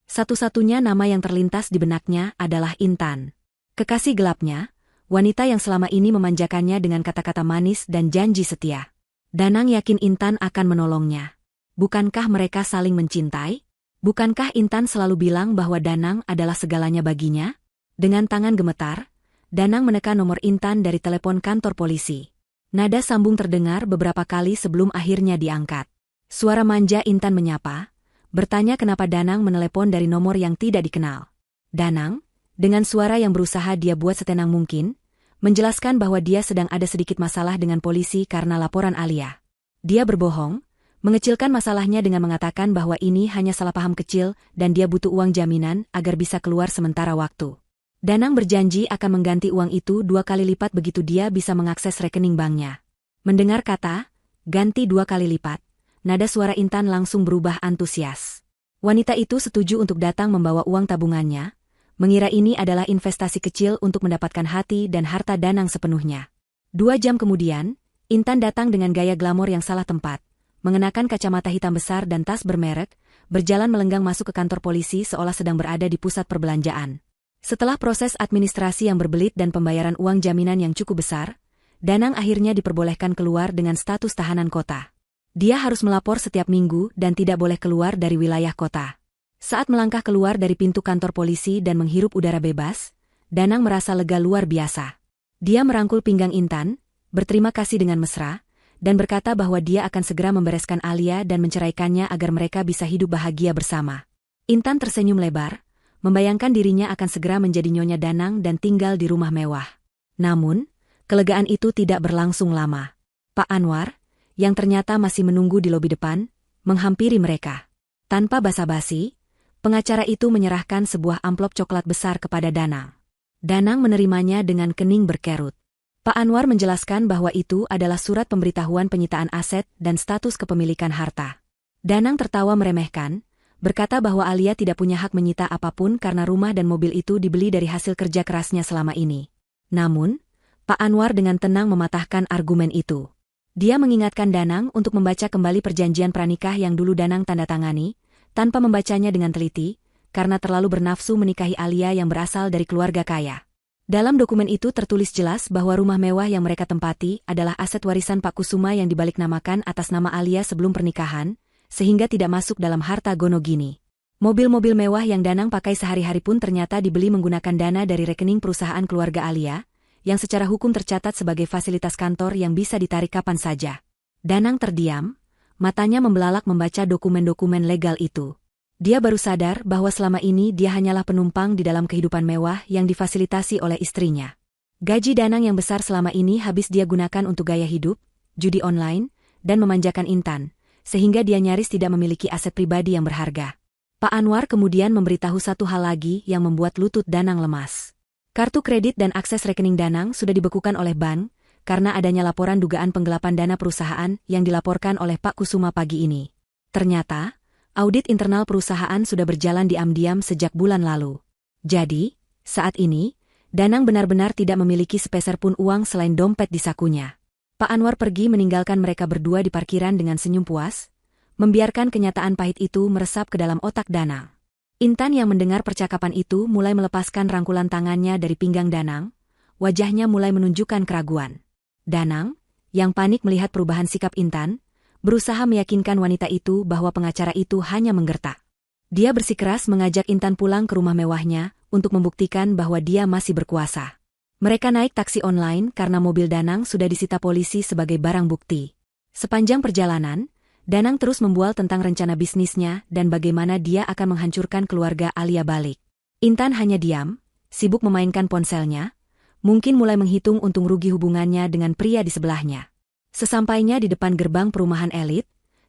Satu-satunya nama yang terlintas di benaknya adalah Intan. Kekasih gelapnya, wanita yang selama ini memanjakannya dengan kata-kata manis dan janji setia. Danang yakin Intan akan menolongnya. Bukankah mereka saling mencintai? Bukankah Intan selalu bilang bahwa Danang adalah segalanya baginya? Dengan tangan gemetar, Danang menekan nomor Intan dari telepon kantor polisi. Nada sambung terdengar beberapa kali sebelum akhirnya diangkat. Suara manja Intan menyapa, bertanya kenapa Danang menelepon dari nomor yang tidak dikenal. Danang, dengan suara yang berusaha dia buat setenang mungkin, menjelaskan bahwa dia sedang ada sedikit masalah dengan polisi karena laporan Alia. Dia berbohong, mengecilkan masalahnya dengan mengatakan bahwa ini hanya salah paham kecil dan dia butuh uang jaminan agar bisa keluar sementara waktu. Danang berjanji akan mengganti uang itu 2 kali lipat begitu dia bisa mengakses rekening banknya. Mendengar kata, ganti 2 kali lipat, nada suara Intan langsung berubah antusias. Wanita itu setuju untuk datang membawa uang tabungannya, mengira ini adalah investasi kecil untuk mendapatkan hati dan harta Danang sepenuhnya. 2 jam kemudian, Intan datang dengan gaya glamor yang salah tempat, mengenakan kacamata hitam besar dan tas bermerek, berjalan melenggang masuk ke kantor polisi seolah sedang berada di pusat perbelanjaan. Setelah proses administrasi yang berbelit dan pembayaran uang jaminan yang cukup besar, Danang akhirnya diperbolehkan keluar dengan status tahanan kota. Dia harus melapor setiap minggu dan tidak boleh keluar dari wilayah kota. Saat melangkah keluar dari pintu kantor polisi dan menghirup udara bebas, Danang merasa lega luar biasa. Dia merangkul pinggang Intan, berterima kasih dengan mesra, dan berkata bahwa dia akan segera membereskan Alia dan menceraikannya agar mereka bisa hidup bahagia bersama. Intan tersenyum lebar, membayangkan dirinya akan segera menjadi nyonya Danang dan tinggal di rumah mewah. Namun, kelegaan itu tidak berlangsung lama. Pak Anwar, yang ternyata masih menunggu di lobi depan, menghampiri mereka. Tanpa basa-basi, pengacara itu menyerahkan sebuah amplop coklat besar kepada Danang. Danang menerimanya dengan kening berkerut. Pak Anwar menjelaskan bahwa itu adalah surat pemberitahuan penyitaan aset dan status kepemilikan harta. Danang tertawa meremehkan, berkata bahwa Alia tidak punya hak menyita apapun karena rumah dan mobil itu dibeli dari hasil kerja kerasnya selama ini. Namun, Pak Anwar dengan tenang mematahkan argumen itu. Dia mengingatkan Danang untuk membaca kembali perjanjian pranikah yang dulu Danang tanda tangani, tanpa membacanya dengan teliti, karena terlalu bernafsu menikahi Alia yang berasal dari keluarga kaya. Dalam dokumen itu tertulis jelas bahwa rumah mewah yang mereka tempati adalah aset warisan Pak Kusuma yang dibaliknamakan atas nama Alia sebelum pernikahan, sehingga tidak masuk dalam harta Gonogini. Mobil-mobil mewah yang Danang pakai sehari-hari pun ternyata dibeli menggunakan dana dari rekening perusahaan keluarga Alia, yang secara hukum tercatat sebagai fasilitas kantor yang bisa ditarik kapan saja. Danang terdiam, matanya membelalak membaca dokumen-dokumen legal itu. Dia baru sadar bahwa selama ini dia hanyalah penumpang di dalam kehidupan mewah yang difasilitasi oleh istrinya. Gaji Danang yang besar selama ini habis dia gunakan untuk gaya hidup, judi online, dan memanjakan Intan, sehingga dia nyaris tidak memiliki aset pribadi yang berharga. Pak Anwar kemudian memberitahu satu hal lagi yang membuat lutut Danang lemas. Kartu kredit dan akses rekening Danang sudah dibekukan oleh bank, karena adanya laporan dugaan penggelapan dana perusahaan yang dilaporkan oleh Pak Kusuma pagi ini. Ternyata, audit internal perusahaan sudah berjalan diam-diam sejak bulan lalu. Jadi, saat ini, Danang benar-benar tidak memiliki sepeser pun uang selain dompet di sakunya. Pak Anwar pergi meninggalkan mereka berdua di parkiran dengan senyum puas, membiarkan kenyataan pahit itu meresap ke dalam otak Danang. Intan yang mendengar percakapan itu mulai melepaskan rangkulan tangannya dari pinggang Danang, wajahnya mulai menunjukkan keraguan. Danang, yang panik melihat perubahan sikap Intan, berusaha meyakinkan wanita itu bahwa pengacara itu hanya menggertak. Dia bersikeras mengajak Intan pulang ke rumah mewahnya untuk membuktikan bahwa dia masih berkuasa. Mereka naik taksi online karena mobil Danang sudah disita polisi sebagai barang bukti. Sepanjang perjalanan, Danang terus membual tentang rencana bisnisnya dan bagaimana dia akan menghancurkan keluarga Alia balik. Intan hanya diam, sibuk memainkan ponselnya, mungkin mulai menghitung untung rugi hubungannya dengan pria di sebelahnya. Sesampainya di depan gerbang perumahan elit,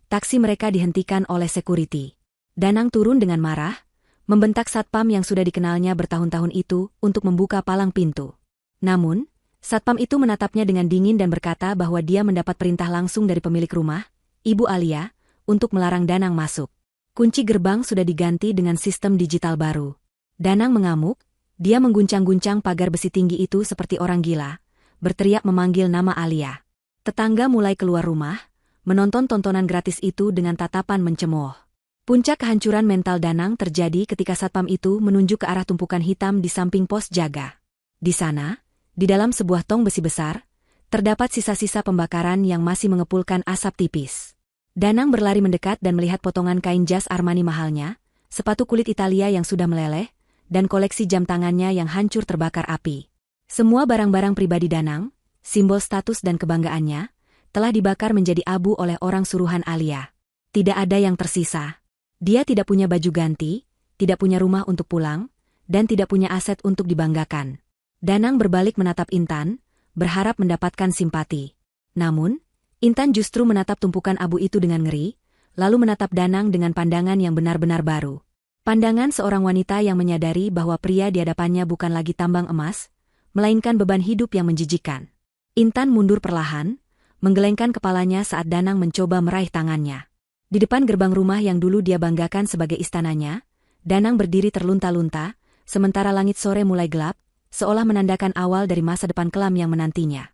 taksi mereka dihentikan oleh security. Danang turun dengan marah, membentak satpam yang sudah dikenalnya bertahun-tahun itu untuk membuka palang pintu. Namun, satpam itu menatapnya dengan dingin dan berkata bahwa dia mendapat perintah langsung dari pemilik rumah, Ibu Alia, untuk melarang Danang masuk. Kunci gerbang sudah diganti dengan sistem digital baru. Danang mengamuk, dia mengguncang-guncang pagar besi tinggi itu seperti orang gila, berteriak memanggil nama Alia. Tetangga mulai keluar rumah, menonton tontonan gratis itu dengan tatapan mencemooh. Puncak kehancuran mental Danang terjadi ketika satpam itu menunjuk ke arah tumpukan hitam di samping pos jaga. Di sana, di dalam sebuah tong besi besar, terdapat sisa-sisa pembakaran yang masih mengepulkan asap tipis. Danang berlari mendekat dan melihat potongan kain jas Armani mahalnya, sepatu kulit Italia yang sudah meleleh, dan koleksi jam tangannya yang hancur terbakar api. Semua barang-barang pribadi Danang, simbol status dan kebanggaannya, telah dibakar menjadi abu oleh orang suruhan Alia. Tidak ada yang tersisa. Dia tidak punya baju ganti, tidak punya rumah untuk pulang, dan tidak punya aset untuk dibanggakan. Danang berbalik menatap Intan, berharap mendapatkan simpati. Namun, Intan justru menatap tumpukan abu itu dengan ngeri, lalu menatap Danang dengan pandangan yang benar-benar baru. Pandangan seorang wanita yang menyadari bahwa pria di hadapannya bukan lagi tambang emas, melainkan beban hidup yang menjijikan. Intan mundur perlahan, menggelengkan kepalanya saat Danang mencoba meraih tangannya. Di depan gerbang rumah yang dulu dia banggakan sebagai istananya, Danang berdiri terlunta-lunta, sementara langit sore mulai gelap, seolah menandakan awal dari masa depan kelam yang menantinya.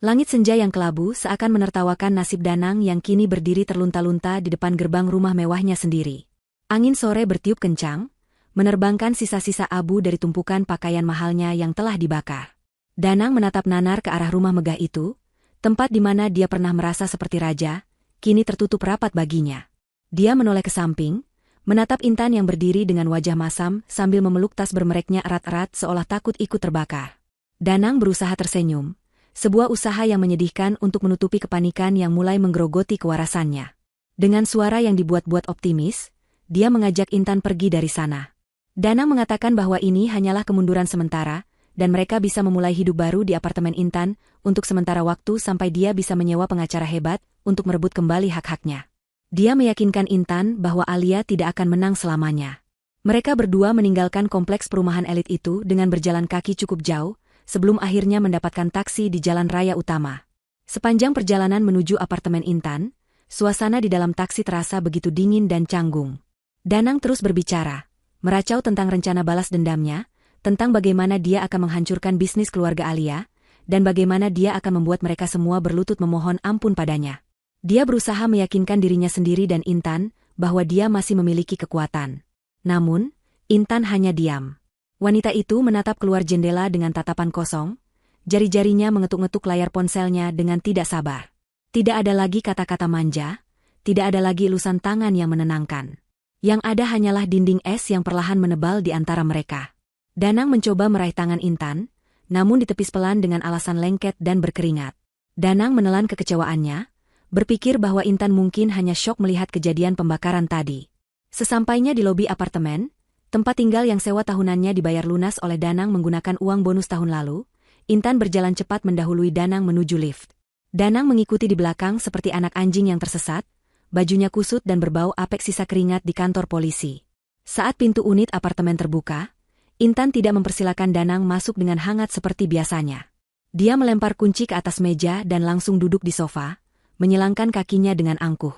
Langit senja yang kelabu seakan menertawakan nasib Danang yang kini berdiri terlunta-lunta di depan gerbang rumah mewahnya sendiri. Angin sore bertiup kencang, menerbangkan sisa-sisa abu dari tumpukan pakaian mahalnya yang telah dibakar. Danang menatap nanar ke arah rumah megah itu, tempat di mana dia pernah merasa seperti raja, kini tertutup rapat baginya. Dia menoleh ke samping, menatap Intan yang berdiri dengan wajah masam sambil memeluk tas bermereknya erat-erat seolah takut ikut terbakar. Danang berusaha tersenyum, sebuah usaha yang menyedihkan untuk menutupi kepanikan yang mulai menggerogoti kewarasannya. Dengan suara yang dibuat-buat optimis, dia mengajak Intan pergi dari sana. Danang mengatakan bahwa ini hanyalah kemunduran sementara, dan mereka bisa memulai hidup baru di apartemen Intan untuk sementara waktu sampai dia bisa menyewa pengacara hebat untuk merebut kembali hak-haknya. Dia meyakinkan Intan bahwa Alia tidak akan menang selamanya. Mereka berdua meninggalkan kompleks perumahan elit itu dengan berjalan kaki cukup jauh, sebelum akhirnya mendapatkan taksi di jalan raya utama. Sepanjang perjalanan menuju apartemen Intan, suasana di dalam taksi terasa begitu dingin dan canggung. Danang terus berbicara, meracau tentang rencana balas dendamnya, tentang bagaimana dia akan menghancurkan bisnis keluarga Alia, dan bagaimana dia akan membuat mereka semua berlutut memohon ampun padanya. Dia berusaha meyakinkan dirinya sendiri dan Intan bahwa dia masih memiliki kekuatan. Namun, Intan hanya diam. Wanita itu menatap keluar jendela dengan tatapan kosong, jari-jarinya mengetuk-ngetuk layar ponselnya dengan tidak sabar. Tidak ada lagi kata-kata manja, tidak ada lagi ilusan tangan yang menenangkan. Yang ada hanyalah dinding es yang perlahan menebal di antara mereka. Danang mencoba meraih tangan Intan, namun ditepis pelan dengan alasan lengket dan berkeringat. Danang menelan kekecewaannya, berpikir bahwa Intan mungkin hanya syok melihat kejadian pembakaran tadi. Sesampainya di lobi apartemen, tempat tinggal yang sewa tahunannya dibayar lunas oleh Danang menggunakan uang bonus tahun lalu, Intan berjalan cepat mendahului Danang menuju lift. Danang mengikuti di belakang seperti anak anjing yang tersesat, bajunya kusut dan berbau apek sisa keringat di kantor polisi. Saat pintu unit apartemen terbuka, Intan tidak mempersilakan Danang masuk dengan hangat seperti biasanya. Dia melempar kunci ke atas meja dan langsung duduk di sofa, menyilangkan kakinya dengan angkuh.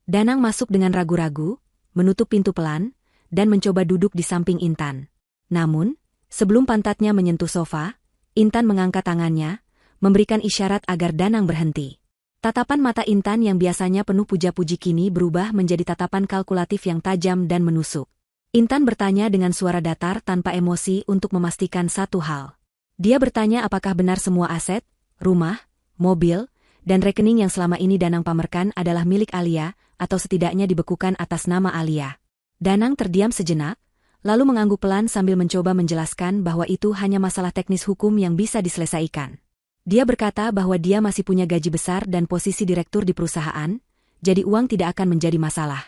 Danang masuk dengan ragu-ragu, menutup pintu pelan, dan mencoba duduk di samping Intan. Namun, sebelum pantatnya menyentuh sofa, Intan mengangkat tangannya, memberikan isyarat agar Danang berhenti. Tatapan mata Intan yang biasanya penuh puja-puji kini berubah menjadi tatapan kalkulatif yang tajam dan menusuk. Intan bertanya dengan suara datar tanpa emosi untuk memastikan satu hal. Dia bertanya apakah benar semua aset, rumah, mobil, dan rekening yang selama ini Danang pamerkan adalah milik Alia, atau setidaknya dibekukan atas nama Alia. Danang terdiam sejenak, lalu mengangguk pelan sambil mencoba menjelaskan bahwa itu hanya masalah teknis hukum yang bisa diselesaikan. Dia berkata bahwa dia masih punya gaji besar dan posisi direktur di perusahaan, jadi uang tidak akan menjadi masalah.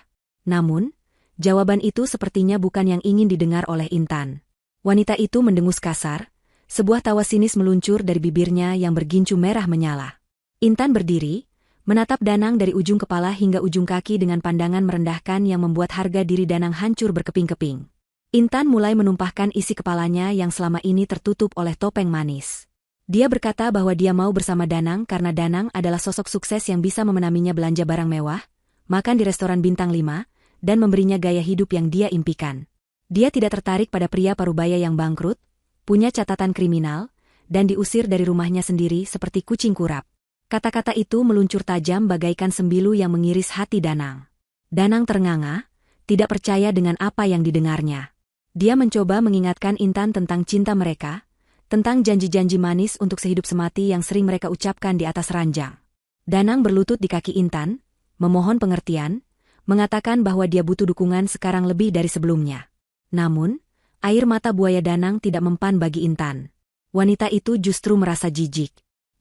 Namun, jawaban itu sepertinya bukan yang ingin didengar oleh Intan. Wanita itu mendengus kasar, sebuah tawa sinis meluncur dari bibirnya yang bergincu merah menyala. Intan berdiri, menatap Danang dari ujung kepala hingga ujung kaki dengan pandangan merendahkan yang membuat harga diri Danang hancur berkeping-keping. Intan mulai menumpahkan isi kepalanya yang selama ini tertutup oleh topeng manis. Dia berkata bahwa dia mau bersama Danang karena Danang adalah sosok sukses yang bisa memenaminya belanja barang mewah, makan di restoran bintang 5, dan memberinya gaya hidup yang dia impikan. Dia tidak tertarik pada pria parubaya yang bangkrut, punya catatan kriminal, dan diusir dari rumahnya sendiri seperti kucing kurap. Kata-kata itu meluncur tajam bagaikan sembilu yang mengiris hati Danang. Danang ternganga, tidak percaya dengan apa yang didengarnya. Dia mencoba mengingatkan Intan tentang cinta mereka, tentang janji-janji manis untuk sehidup semati yang sering mereka ucapkan di atas ranjang. Danang berlutut di kaki Intan, memohon pengertian, mengatakan bahwa dia butuh dukungan sekarang lebih dari sebelumnya. Namun, air mata buaya Danang tidak mempan bagi Intan. Wanita itu justru merasa jijik.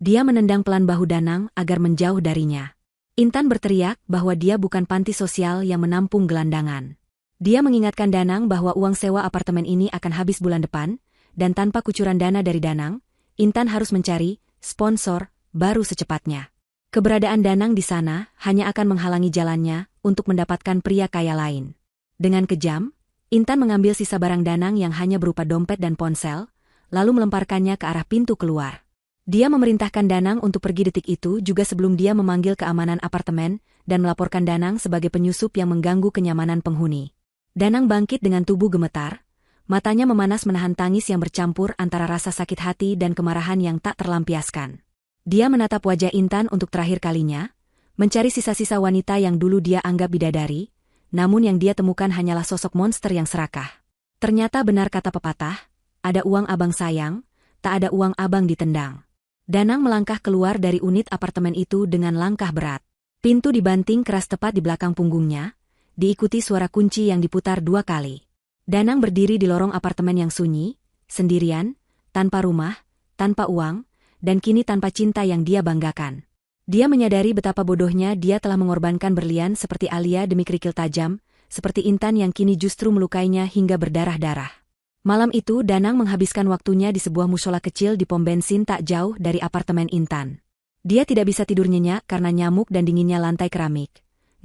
Dia menendang pelan bahu Danang agar menjauh darinya. Intan berteriak bahwa dia bukan panti sosial yang menampung gelandangan. Dia mengingatkan Danang bahwa uang sewa apartemen ini akan habis bulan depan, dan tanpa kucuran dana dari Danang, Intan harus mencari sponsor baru secepatnya. Keberadaan Danang di sana hanya akan menghalangi jalannya untuk mendapatkan pria kaya lain. Dengan kejam, Intan mengambil sisa barang Danang yang hanya berupa dompet dan ponsel, lalu melemparkannya ke arah pintu keluar. Dia memerintahkan Danang untuk pergi detik itu juga sebelum dia memanggil keamanan apartemen dan melaporkan Danang sebagai penyusup yang mengganggu kenyamanan penghuni. Danang bangkit dengan tubuh gemetar, matanya memanas menahan tangis yang bercampur antara rasa sakit hati dan kemarahan yang tak terlampiaskan. Dia menatap wajah Intan untuk terakhir kalinya, mencari sisa-sisa wanita yang dulu dia anggap bidadari, namun yang dia temukan hanyalah sosok monster yang serakah. Ternyata benar kata pepatah, ada uang abang sayang, tak ada uang abang ditendang. Danang melangkah keluar dari unit apartemen itu dengan langkah berat. Pintu dibanting keras tepat di belakang punggungnya, diikuti suara kunci yang diputar 2 kali. Danang berdiri di lorong apartemen yang sunyi, sendirian, tanpa rumah, tanpa uang, dan kini tanpa cinta yang dia banggakan. Dia menyadari betapa bodohnya dia telah mengorbankan berlian seperti Alia demi kerikil tajam, seperti Intan yang kini justru melukainya hingga berdarah-darah. Malam itu Danang menghabiskan waktunya di sebuah mushola kecil di pom bensin tak jauh dari apartemen Intan. Dia tidak bisa tidur nyenyak karena nyamuk dan dinginnya lantai keramik.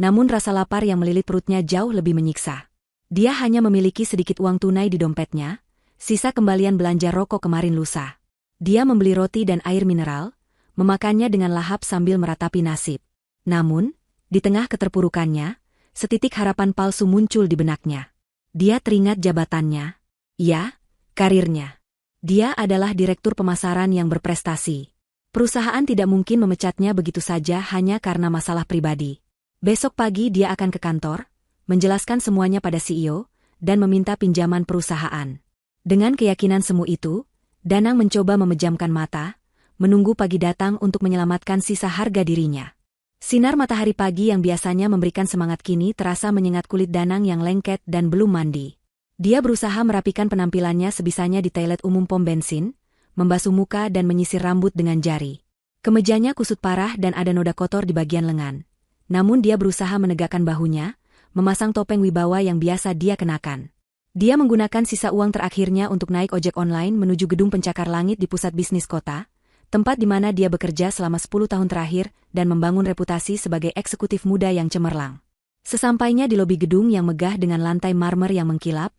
Namun rasa lapar yang melilit perutnya jauh lebih menyiksa. Dia hanya memiliki sedikit uang tunai di dompetnya, sisa kembalian belanja rokok kemarin lusa. Dia membeli roti dan air mineral, memakannya dengan lahap sambil meratapi nasib. Namun, di tengah keterpurukannya, Setitik harapan palsu muncul di benaknya. Dia teringat jabatannya. Ya, karirnya. Dia adalah direktur pemasaran yang berprestasi. Perusahaan tidak mungkin memecatnya begitu saja hanya karena masalah pribadi. Besok pagi dia akan ke kantor, menjelaskan semuanya pada CEO, dan meminta pinjaman perusahaan. Dengan keyakinan semu itu, Danang mencoba memejamkan mata, menunggu pagi datang untuk menyelamatkan sisa harga dirinya. Sinar matahari pagi yang biasanya memberikan semangat kini terasa menyengat kulit Danang yang lengket dan belum mandi. Dia berusaha merapikan penampilannya sebisanya di toilet umum pom bensin, membasuh muka dan menyisir rambut dengan jari. Kemejanya kusut parah dan ada noda kotor di bagian lengan. Namun dia berusaha menegakkan bahunya, memasang topeng wibawa yang biasa dia kenakan. Dia menggunakan sisa uang terakhirnya untuk naik ojek online menuju gedung pencakar langit di pusat bisnis kota, tempat di mana dia bekerja selama 10 tahun terakhir dan membangun reputasi sebagai eksekutif muda yang cemerlang. Sesampainya di lobi gedung yang megah dengan lantai marmer yang mengkilap,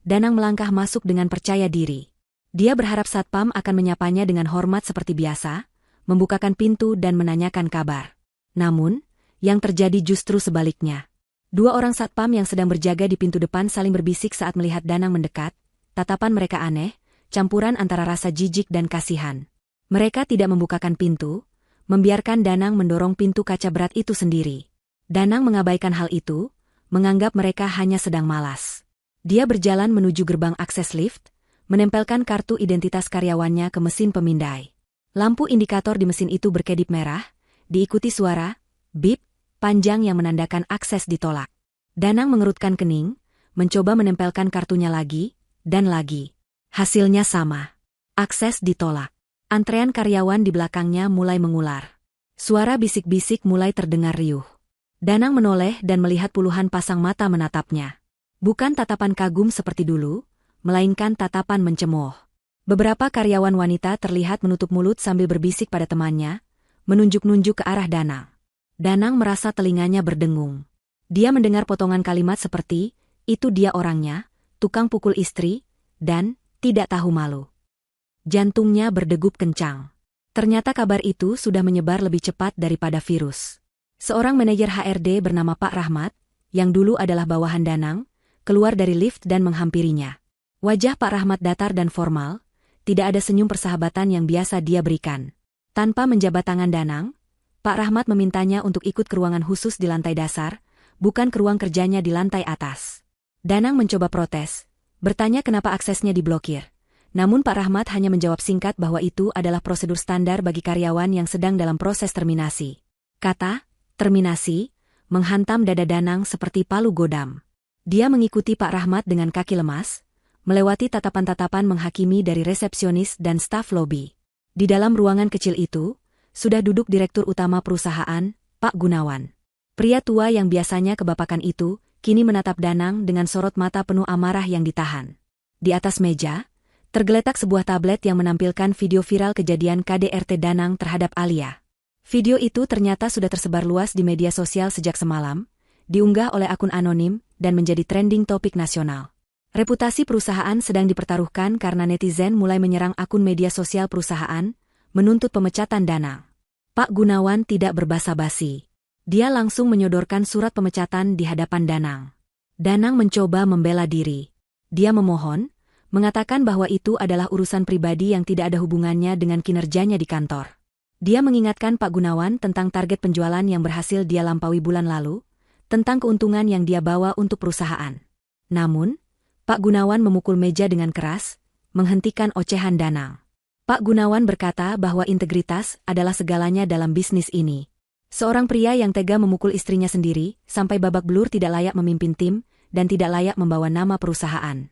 Danang melangkah masuk dengan percaya diri. Dia berharap satpam akan menyapanya dengan hormat seperti biasa, membukakan pintu dan menanyakan kabar. Namun, yang terjadi justru sebaliknya. Dua orang satpam yang sedang berjaga di pintu depan saling berbisik saat melihat Danang mendekat, tatapan mereka aneh, campuran antara rasa jijik dan kasihan. Mereka tidak membukakan pintu, membiarkan Danang mendorong pintu kaca berat itu sendiri. Danang mengabaikan hal itu, menganggap mereka hanya sedang malas. Dia berjalan menuju gerbang akses lift, menempelkan kartu identitas karyawannya ke mesin pemindai. Lampu indikator di mesin itu berkedip merah, diikuti suara, bip, panjang yang menandakan akses ditolak. Danang mengerutkan kening, mencoba menempelkan kartunya lagi, dan lagi. Hasilnya sama. Akses ditolak. Antrean karyawan di belakangnya mulai mengular. Suara bisik-bisik mulai terdengar riuh. Danang menoleh dan melihat puluhan pasang mata menatapnya. Bukan tatapan kagum seperti dulu, melainkan tatapan mencemooh. Beberapa karyawan wanita terlihat menutup mulut sambil berbisik pada temannya, menunjuk-nunjuk ke arah Danang. Danang merasa telinganya berdengung. Dia mendengar potongan kalimat seperti, itu dia orangnya, tukang pukul istri, dan tidak tahu malu. Jantungnya berdegup kencang. Ternyata kabar itu sudah menyebar lebih cepat daripada virus. Seorang manajer HRD bernama Pak Rahmat, yang dulu adalah bawahan Danang, keluar dari lift dan menghampirinya. Wajah Pak Rahmat datar dan formal, tidak ada senyum persahabatan yang biasa dia berikan. Tanpa menjabat tangan Danang, Pak Rahmat memintanya untuk ikut ke ruangan khusus di lantai dasar, bukan ke ruang kerjanya di lantai atas. Danang mencoba protes, bertanya kenapa aksesnya diblokir. Namun Pak Rahmat hanya menjawab singkat bahwa itu adalah prosedur standar bagi karyawan yang sedang dalam proses terminasi. Kata, terminasi, menghantam dada Danang seperti palu godam. Dia mengikuti Pak Rahmat dengan kaki lemas, melewati tatapan-tatapan menghakimi dari resepsionis dan staf lobi. Di dalam ruangan kecil itu, sudah duduk Direktur Utama perusahaan, Pak Gunawan. Pria tua yang biasanya kebapakan itu, kini menatap Danang dengan sorot mata penuh amarah yang ditahan. Di atas meja, tergeletak sebuah tablet yang menampilkan video viral kejadian KDRT Danang terhadap Alia. Video itu ternyata sudah tersebar luas di media sosial sejak semalam, diunggah oleh akun anonim, dan menjadi trending topik nasional. Reputasi perusahaan sedang dipertaruhkan karena netizen mulai menyerang akun media sosial perusahaan, menuntut pemecatan Danang. Pak Gunawan tidak berbasa-basi. Dia langsung menyodorkan surat pemecatan di hadapan Danang. Danang mencoba membela diri. Dia memohon, mengatakan bahwa itu adalah urusan pribadi yang tidak ada hubungannya dengan kinerjanya di kantor. Dia mengingatkan Pak Gunawan tentang target penjualan yang berhasil dia lampaui bulan lalu, tentang keuntungan yang dia bawa untuk perusahaan. Namun, Pak Gunawan memukul meja dengan keras, menghentikan ocehan Danang. Pak Gunawan berkata bahwa integritas adalah segalanya dalam bisnis ini. Seorang pria yang tega memukul istrinya sendiri, sampai babak belur tidak layak memimpin tim, dan tidak layak membawa nama perusahaan.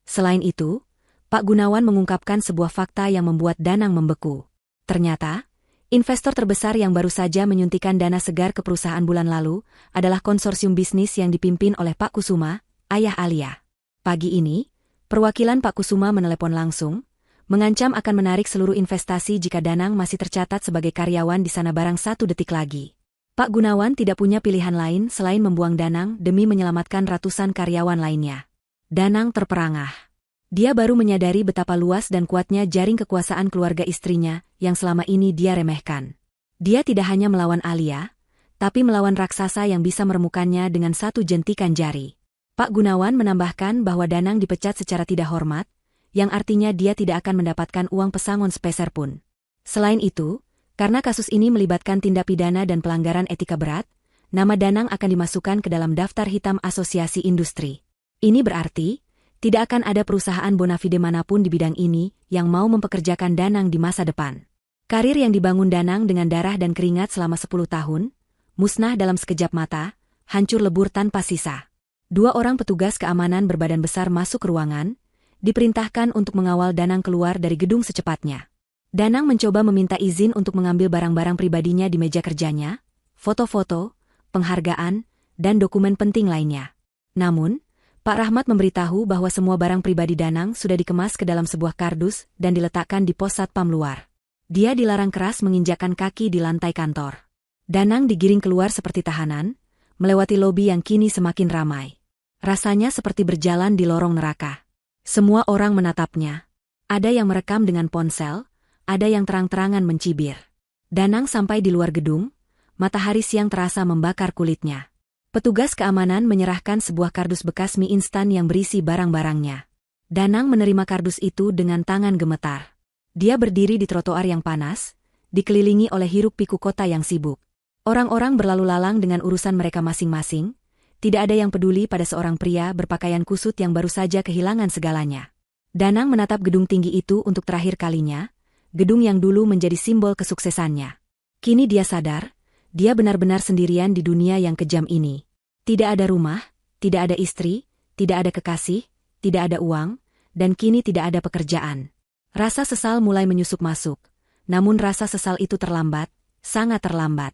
Selain itu, Pak Gunawan mengungkapkan sebuah fakta yang membuat Danang membeku. Ternyata, investor terbesar yang baru saja menyuntikkan dana segar ke perusahaan bulan lalu adalah konsorsium bisnis yang dipimpin oleh Pak Kusuma, ayah Alia. Pagi ini, perwakilan Pak Kusuma menelepon langsung, mengancam akan menarik seluruh investasi jika Danang masih tercatat sebagai karyawan di sana barang 1 detik lagi. Pak Gunawan tidak punya pilihan lain selain membuang Danang demi menyelamatkan ratusan karyawan lainnya. Danang terperangah. Dia baru menyadari betapa luas dan kuatnya jaring kekuasaan keluarga istrinya yang selama ini dia remehkan. Dia tidak hanya melawan Alia, tapi melawan raksasa yang bisa meremukannya dengan satu jentikan jari. Pak Gunawan menambahkan bahwa Danang dipecat secara tidak hormat, yang artinya dia tidak akan mendapatkan uang pesangon sepeser pun. Selain itu, karena kasus ini melibatkan tindak pidana dan pelanggaran etika berat, nama Danang akan dimasukkan ke dalam daftar hitam Asosiasi Industri. Ini berarti, tidak akan ada perusahaan bonafide manapun di bidang ini yang mau mempekerjakan Danang di masa depan. Karir yang dibangun Danang dengan darah dan keringat selama 10 tahun, musnah dalam sekejap mata, hancur lebur tanpa sisa. 2 orang petugas keamanan berbadan besar masuk ke ruangan, diperintahkan untuk mengawal Danang keluar dari gedung secepatnya. Danang mencoba meminta izin untuk mengambil barang-barang pribadinya di meja kerjanya, foto-foto, penghargaan, dan dokumen penting lainnya. Namun, Pak Rahmat memberitahu bahwa semua barang pribadi Danang sudah dikemas ke dalam sebuah kardus dan diletakkan di pos satpam luar. Dia dilarang keras menginjakkan kaki di lantai kantor. Danang digiring keluar seperti tahanan, melewati lobi yang kini semakin ramai. Rasanya seperti berjalan di lorong neraka. Semua orang menatapnya. Ada yang merekam dengan ponsel, ada yang terang-terangan mencibir. Danang sampai di luar gedung, matahari siang terasa membakar kulitnya. Petugas keamanan menyerahkan sebuah kardus bekas mie instan yang berisi barang-barangnya. Danang menerima kardus itu dengan tangan gemetar. Dia berdiri di trotoar yang panas, dikelilingi oleh hiruk-pikuk kota yang sibuk. Orang-orang berlalu lalang dengan urusan mereka masing-masing, tidak ada yang peduli pada seorang pria berpakaian kusut yang baru saja kehilangan segalanya. Danang menatap gedung tinggi itu untuk terakhir kalinya, gedung yang dulu menjadi simbol kesuksesannya. Kini dia sadar, dia benar-benar sendirian di dunia yang kejam ini. Tidak ada rumah, tidak ada istri, tidak ada kekasih, tidak ada uang, dan kini tidak ada pekerjaan. Rasa sesal mulai menyusup masuk, namun rasa sesal itu terlambat, sangat terlambat.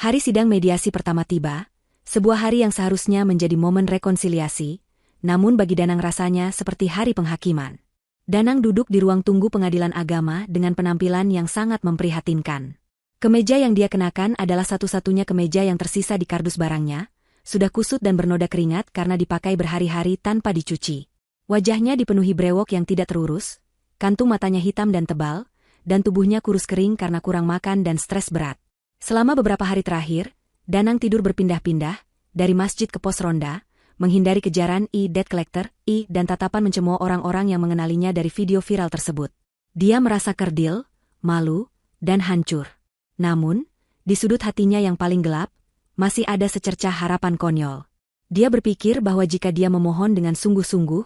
Hari sidang mediasi pertama tiba, sebuah hari yang seharusnya menjadi momen rekonsiliasi, namun bagi Danang rasanya seperti hari penghakiman. Danang duduk di ruang tunggu pengadilan agama dengan penampilan yang sangat memprihatinkan. Kemeja yang dia kenakan adalah satu-satunya kemeja yang tersisa di kardus barangnya, sudah kusut dan bernoda keringat karena dipakai berhari-hari tanpa dicuci. Wajahnya dipenuhi brewok yang tidak terurus, kantung matanya hitam dan tebal, dan tubuhnya kurus kering karena kurang makan dan stres berat. Selama beberapa hari terakhir, Danang tidur berpindah-pindah, dari masjid ke pos ronda, menghindari kejaran debt collector, dan tatapan mencemooh orang-orang yang mengenalinya dari video viral tersebut. Dia merasa kerdil, malu, dan hancur. Namun, di sudut hatinya yang paling gelap, masih ada secercah harapan konyol. Dia berpikir bahwa jika dia memohon dengan sungguh-sungguh,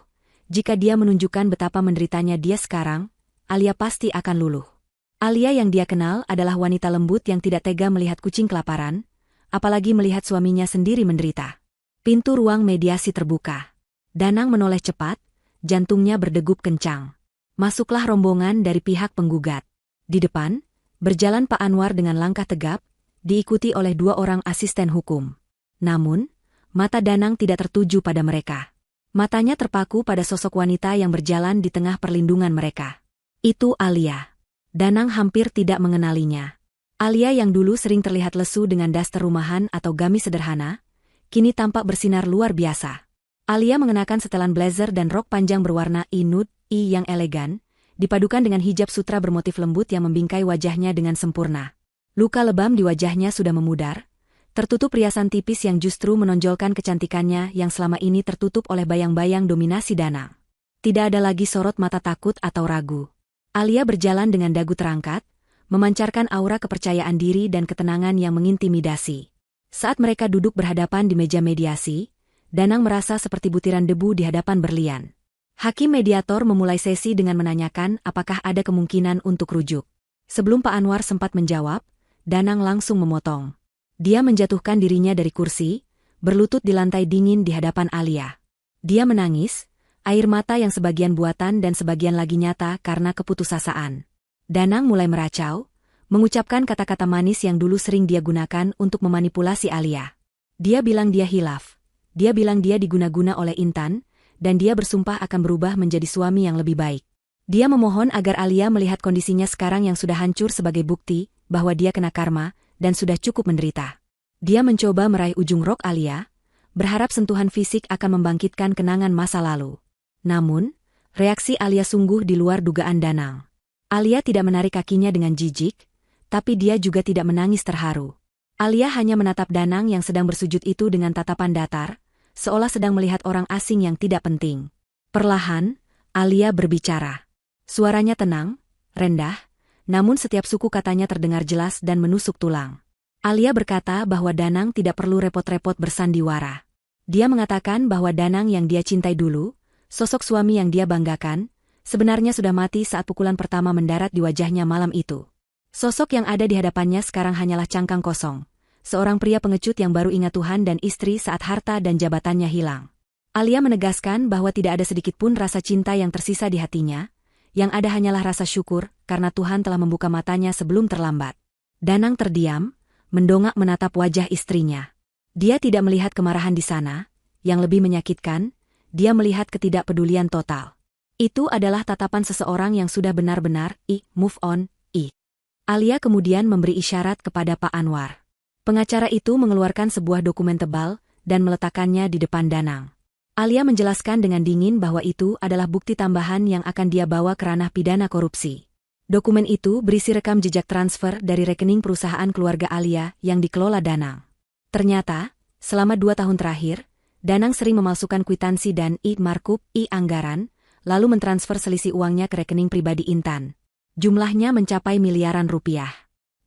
jika dia menunjukkan betapa menderitanya dia sekarang, Alia pasti akan luluh. Alia yang dia kenal adalah wanita lembut yang tidak tega melihat kucing kelaparan, apalagi melihat suaminya sendiri menderita. Pintu ruang mediasi terbuka. Danang menoleh cepat, jantungnya berdegup kencang. Masuklah rombongan dari pihak penggugat. Di depan, berjalan Pak Anwar dengan langkah tegap, diikuti oleh 2 orang asisten hukum. Namun, mata Danang tidak tertuju pada mereka. Matanya terpaku pada sosok wanita yang berjalan di tengah perlindungan mereka. Itu Alia. Danang hampir tidak mengenalinya. Alia yang dulu sering terlihat lesu dengan daster rumahan atau gamis sederhana, kini tampak bersinar luar biasa. Alia mengenakan setelan blazer dan rok panjang berwarna nude yang elegan, dipadukan dengan hijab sutra bermotif lembut yang membingkai wajahnya dengan sempurna. Luka lebam di wajahnya sudah memudar, tertutup riasan tipis yang justru menonjolkan kecantikannya yang selama ini tertutup oleh bayang-bayang dominasi Danang. Tidak ada lagi sorot mata takut atau ragu. Alia berjalan dengan dagu terangkat, memancarkan aura kepercayaan diri dan ketenangan yang mengintimidasi. Saat mereka duduk berhadapan di meja mediasi, Danang merasa seperti butiran debu di hadapan berlian. Hakim mediator memulai sesi dengan menanyakan apakah ada kemungkinan untuk rujuk. Sebelum Pak Anwar sempat menjawab, Danang langsung memotong. Dia menjatuhkan dirinya dari kursi, berlutut di lantai dingin di hadapan Alia. Dia menangis, air mata yang sebagian buatan dan sebagian lagi nyata karena keputusasaan. Danang mulai meracau, mengucapkan kata-kata manis yang dulu sering dia gunakan untuk memanipulasi Alia. Dia bilang dia hilaf. Dia bilang dia diguna-guna oleh Intan, dan dia bersumpah akan berubah menjadi suami yang lebih baik. Dia memohon agar Alia melihat kondisinya sekarang yang sudah hancur sebagai bukti bahwa dia kena karma dan sudah cukup menderita. Dia mencoba meraih ujung rok Alia, berharap sentuhan fisik akan membangkitkan kenangan masa lalu. Namun, reaksi Alia sungguh di luar dugaan Danang. Alia tidak menarik kakinya dengan jijik, tapi dia juga tidak menangis terharu. Alia hanya menatap Danang yang sedang bersujud itu dengan tatapan datar, seolah sedang melihat orang asing yang tidak penting. Perlahan, Alia berbicara. Suaranya tenang, rendah, namun setiap suku katanya terdengar jelas dan menusuk tulang. Alia berkata bahwa Danang tidak perlu repot-repot bersandiwara. Dia mengatakan bahwa Danang yang dia cintai dulu, sosok suami yang dia banggakan, sebenarnya sudah mati saat pukulan pertama mendarat di wajahnya malam itu. Sosok yang ada di hadapannya sekarang hanyalah cangkang kosong. Seorang pria pengecut yang baru ingat Tuhan dan istri saat harta dan jabatannya hilang. Alia menegaskan bahwa tidak ada sedikit pun rasa cinta yang tersisa di hatinya, yang ada hanyalah rasa syukur karena Tuhan telah membuka matanya sebelum terlambat. Danang terdiam, mendongak menatap wajah istrinya. Dia tidak melihat kemarahan di sana, yang lebih menyakitkan, dia melihat ketidakpedulian total. Itu adalah tatapan seseorang yang sudah benar-benar move on. Alia kemudian memberi isyarat kepada Pak Anwar. Pengacara itu mengeluarkan sebuah dokumen tebal dan meletakkannya di depan Danang. Alia menjelaskan dengan dingin bahwa itu adalah bukti tambahan yang akan dia bawa ke ranah pidana korupsi. Dokumen itu berisi rekam jejak transfer dari rekening perusahaan keluarga Alia yang dikelola Danang. Ternyata, selama 2 tahun terakhir, Danang sering memalsukan kwitansi dan markup anggaran, lalu mentransfer selisih uangnya ke rekening pribadi Intan. Jumlahnya mencapai miliaran rupiah.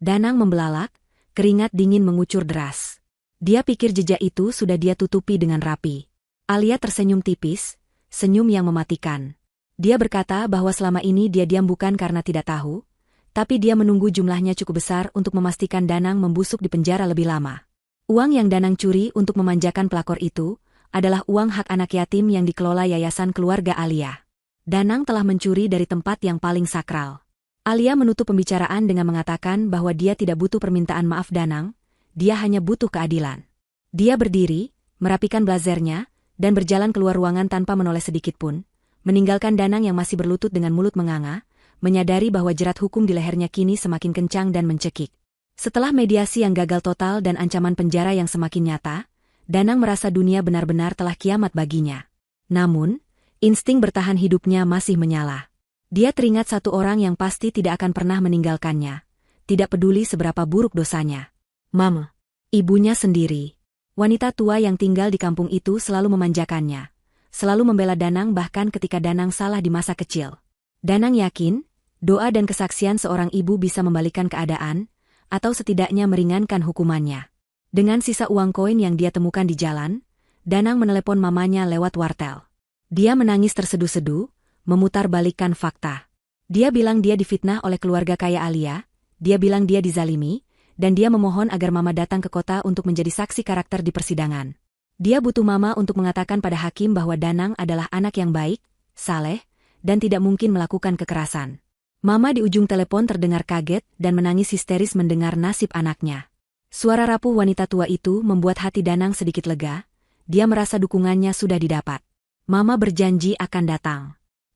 Danang membelalak, keringat dingin mengucur deras. Dia pikir jejak itu sudah dia tutupi dengan rapi. Alia tersenyum tipis, senyum yang mematikan. Dia berkata bahwa selama ini dia diam bukan karena tidak tahu, tapi dia menunggu jumlahnya cukup besar untuk memastikan Danang membusuk di penjara lebih lama. Uang yang Danang curi untuk memanjakan pelakor itu adalah uang hak anak yatim yang dikelola yayasan keluarga Alia. Danang telah mencuri dari tempat yang paling sakral. Alia menutup pembicaraan dengan mengatakan bahwa dia tidak butuh permintaan maaf Danang, dia hanya butuh keadilan. Dia berdiri, merapikan blazernya, dan berjalan keluar ruangan tanpa menoleh sedikit pun, meninggalkan Danang yang masih berlutut dengan mulut menganga, menyadari bahwa jerat hukum di lehernya kini semakin kencang dan mencekik. Setelah mediasi yang gagal total dan ancaman penjara yang semakin nyata, Danang merasa dunia benar-benar telah kiamat baginya. Namun, insting bertahan hidupnya masih menyala. Dia teringat satu orang yang pasti tidak akan pernah meninggalkannya, tidak peduli seberapa buruk dosanya. Mama, ibunya sendiri. Wanita tua yang tinggal di kampung itu selalu memanjakannya, selalu membela Danang bahkan ketika Danang salah di masa kecil. Danang yakin, doa dan kesaksian seorang ibu bisa membalikkan keadaan, atau setidaknya meringankan hukumannya. Dengan sisa uang koin yang dia temukan di jalan, Danang menelepon mamanya lewat wartel. Dia menangis terseduh-seduh, memutarbalikkan fakta. Dia bilang dia difitnah oleh keluarga kaya Alia, dia bilang dia dizalimi, dan dia memohon agar Mama datang ke kota untuk menjadi saksi karakter di persidangan. Dia butuh Mama untuk mengatakan pada hakim bahwa Danang adalah anak yang baik, saleh, dan tidak mungkin melakukan kekerasan. Mama di ujung telepon terdengar kaget dan menangis histeris mendengar nasib anaknya. Suara rapuh wanita tua itu membuat hati Danang sedikit lega, dia merasa dukungannya sudah didapat. Mama berjanji akan datang.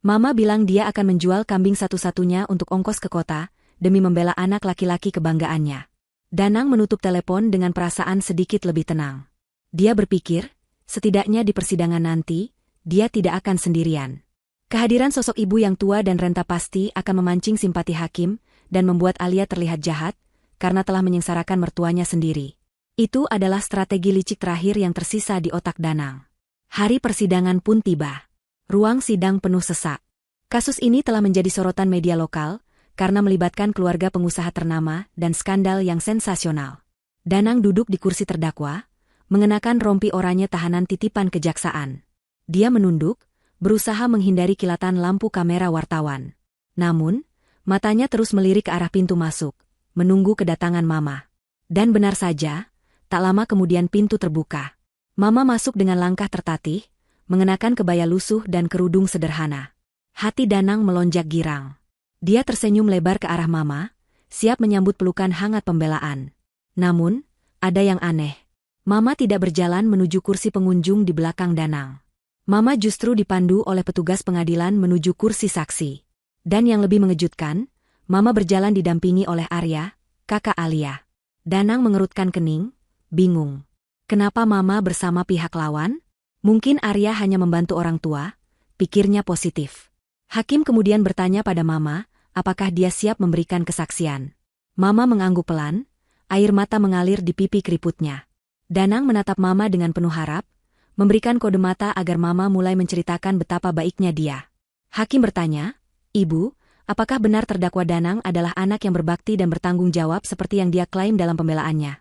Mama bilang dia akan menjual kambing satu-satunya untuk ongkos ke kota, demi membela anak laki-laki kebanggaannya. Danang menutup telepon dengan perasaan sedikit lebih tenang. Dia berpikir, setidaknya di persidangan nanti, dia tidak akan sendirian. Kehadiran sosok ibu yang tua dan renta pasti akan memancing simpati hakim, dan membuat Alia terlihat jahat, karena telah menyengsarakan mertuanya sendiri. Itu adalah strategi licik terakhir yang tersisa di otak Danang. Hari persidangan pun tiba. Ruang sidang penuh sesak. Kasus ini telah menjadi sorotan media lokal, karena melibatkan keluarga pengusaha ternama dan skandal yang sensasional. Danang duduk di kursi terdakwa, mengenakan rompi oranye tahanan titipan kejaksaan. Dia menunduk, berusaha menghindari kilatan lampu kamera wartawan. Namun, matanya terus melirik ke arah pintu masuk, menunggu kedatangan Mama. Dan benar saja, tak lama kemudian pintu terbuka. Mama masuk dengan langkah tertatih, mengenakan kebaya lusuh dan kerudung sederhana. Hati Danang melonjak girang. Dia tersenyum lebar ke arah Mama, siap menyambut pelukan hangat pembelaan. Namun, ada yang aneh. Mama tidak berjalan menuju kursi pengunjung di belakang Danang. Mama justru dipandu oleh petugas pengadilan menuju kursi saksi. Dan yang lebih mengejutkan, Mama berjalan didampingi oleh Arya, kakak Alia. Danang mengerutkan kening, bingung. Kenapa Mama bersama pihak lawan? Mungkin Arya hanya membantu orang tua, pikirnya positif. Hakim kemudian bertanya pada Mama, apakah dia siap memberikan kesaksian. Mama mengangguk pelan, Air mata mengalir di pipi keriputnya. Danang menatap Mama dengan penuh harap, memberikan kode mata agar Mama mulai menceritakan betapa baiknya dia. Hakim bertanya, "Ibu, apakah benar terdakwa Danang adalah anak yang berbakti dan bertanggung jawab seperti yang dia klaim dalam pembelaannya?"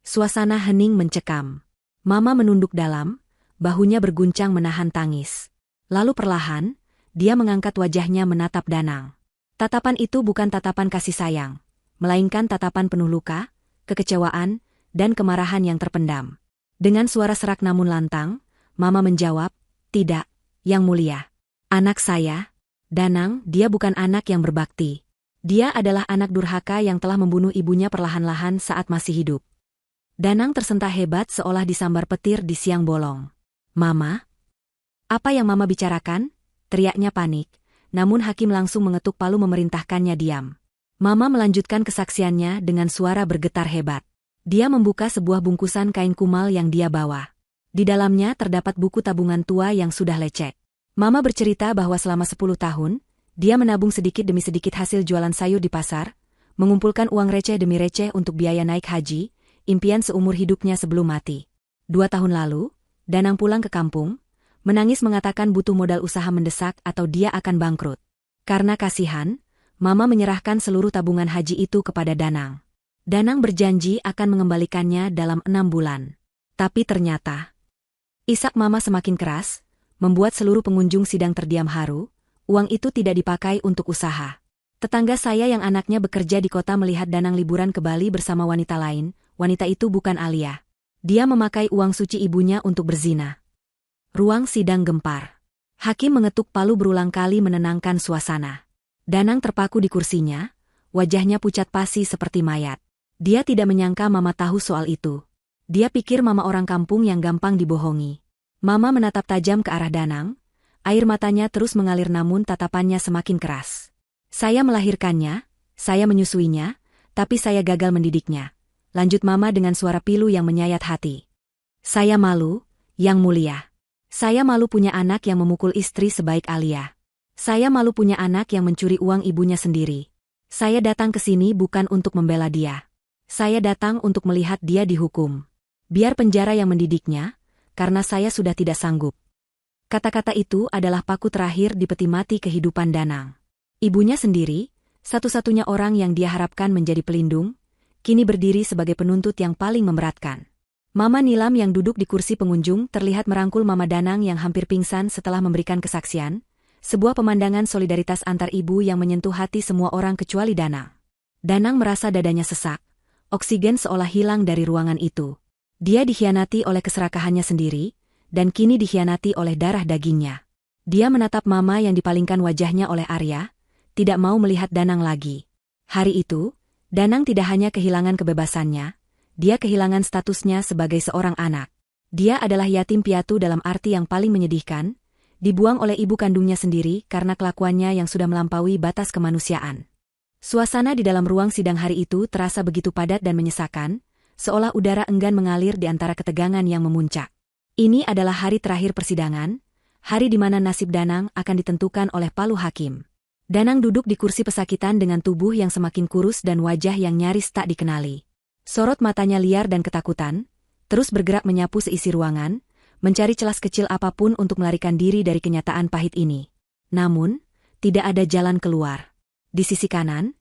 Suasana hening mencekam. Mama menunduk dalam, bahunya berguncang menahan tangis. Lalu perlahan, dia mengangkat wajahnya menatap Danang. Tatapan itu bukan tatapan kasih sayang, melainkan tatapan penuh luka, kekecewaan, dan kemarahan yang terpendam. Dengan suara serak namun lantang, Mama menjawab, "Tidak, Yang Mulia. Anak saya, Danang, dia bukan anak yang berbakti. Dia adalah anak durhaka yang telah membunuh ibunya perlahan-lahan saat masih hidup." Danang tersentak hebat seolah disambar petir di siang bolong. "Mama? Apa yang Mama bicarakan?" teriaknya panik, namun hakim langsung mengetuk palu memerintahkannya diam. Mama melanjutkan kesaksiannya dengan suara bergetar hebat. Dia membuka sebuah bungkusan kain kumal yang dia bawa. Di dalamnya terdapat buku tabungan tua yang sudah lecek. Mama bercerita bahwa selama 10 tahun, dia menabung sedikit demi sedikit hasil jualan sayur di pasar, mengumpulkan uang receh demi receh untuk biaya naik haji, impian seumur hidupnya sebelum mati. 2 tahun lalu, Danang pulang ke kampung, menangis mengatakan butuh modal usaha mendesak atau dia akan bangkrut. Karena kasihan, Mama menyerahkan seluruh tabungan haji itu kepada Danang. Danang berjanji akan mengembalikannya dalam 6 bulan. Tapi ternyata, isak Mama semakin keras, membuat seluruh pengunjung sidang terdiam haru. Uang itu tidak dipakai untuk usaha. Tetangga saya yang anaknya bekerja di kota melihat Danang liburan ke Bali bersama wanita lain. Wanita itu bukan Alia. Dia memakai uang suci ibunya untuk berzina. Ruang sidang gempar. Hakim mengetuk palu berulang kali menenangkan suasana. Danang terpaku di kursinya, wajahnya pucat pasi seperti mayat. Dia tidak menyangka Mama tahu soal itu. Dia pikir Mama orang kampung yang gampang dibohongi. Mama menatap tajam ke arah Danang, air matanya terus mengalir namun tatapannya semakin keras. "Saya melahirkannya, saya menyusuinya, tapi saya gagal mendidiknya," lanjut Mama dengan suara pilu yang menyayat hati. "Saya malu, Yang Mulia. Saya malu punya anak yang memukul istri sebaik Alia. Saya malu punya anak yang mencuri uang ibunya sendiri. Saya datang ke sini bukan untuk membela dia. Saya datang untuk melihat dia dihukum. Biar penjara yang mendidiknya, karena saya sudah tidak sanggup." Kata-kata itu adalah paku terakhir di peti mati kehidupan Danang. Ibunya sendiri, satu-satunya orang yang dia harapkan menjadi pelindung, kini berdiri sebagai penuntut yang paling memberatkan. Mama Nilam yang duduk di kursi pengunjung terlihat merangkul Mama Danang yang hampir pingsan setelah memberikan kesaksian, sebuah pemandangan solidaritas antar ibu yang menyentuh hati semua orang kecuali Danang. Danang merasa dadanya sesak. Oksigen seolah hilang dari ruangan itu. Dia dikhianati oleh keserakahannya sendiri, dan kini dikhianati oleh darah dagingnya. Dia menatap Mama yang dipalingkan wajahnya oleh Arya, tidak mau melihat Danang lagi. Hari itu, Danang tidak hanya kehilangan kebebasannya, dia kehilangan statusnya sebagai seorang anak. Dia adalah yatim piatu dalam arti yang paling menyedihkan, dibuang oleh ibu kandungnya sendiri karena kelakuannya yang sudah melampaui batas kemanusiaan. Suasana di dalam ruang sidang hari itu terasa begitu padat dan menyesakan, seolah udara enggan mengalir di antara ketegangan yang memuncak. Ini adalah hari terakhir persidangan, hari di mana nasib Danang akan ditentukan oleh palu hakim. Danang duduk di kursi pesakitan dengan tubuh yang semakin kurus dan wajah yang nyaris tak dikenali. Sorot matanya liar dan ketakutan, terus bergerak menyapu seisi ruangan, mencari celah kecil apapun untuk melarikan diri dari kenyataan pahit ini. Namun, tidak ada jalan keluar. Di sisi kanan,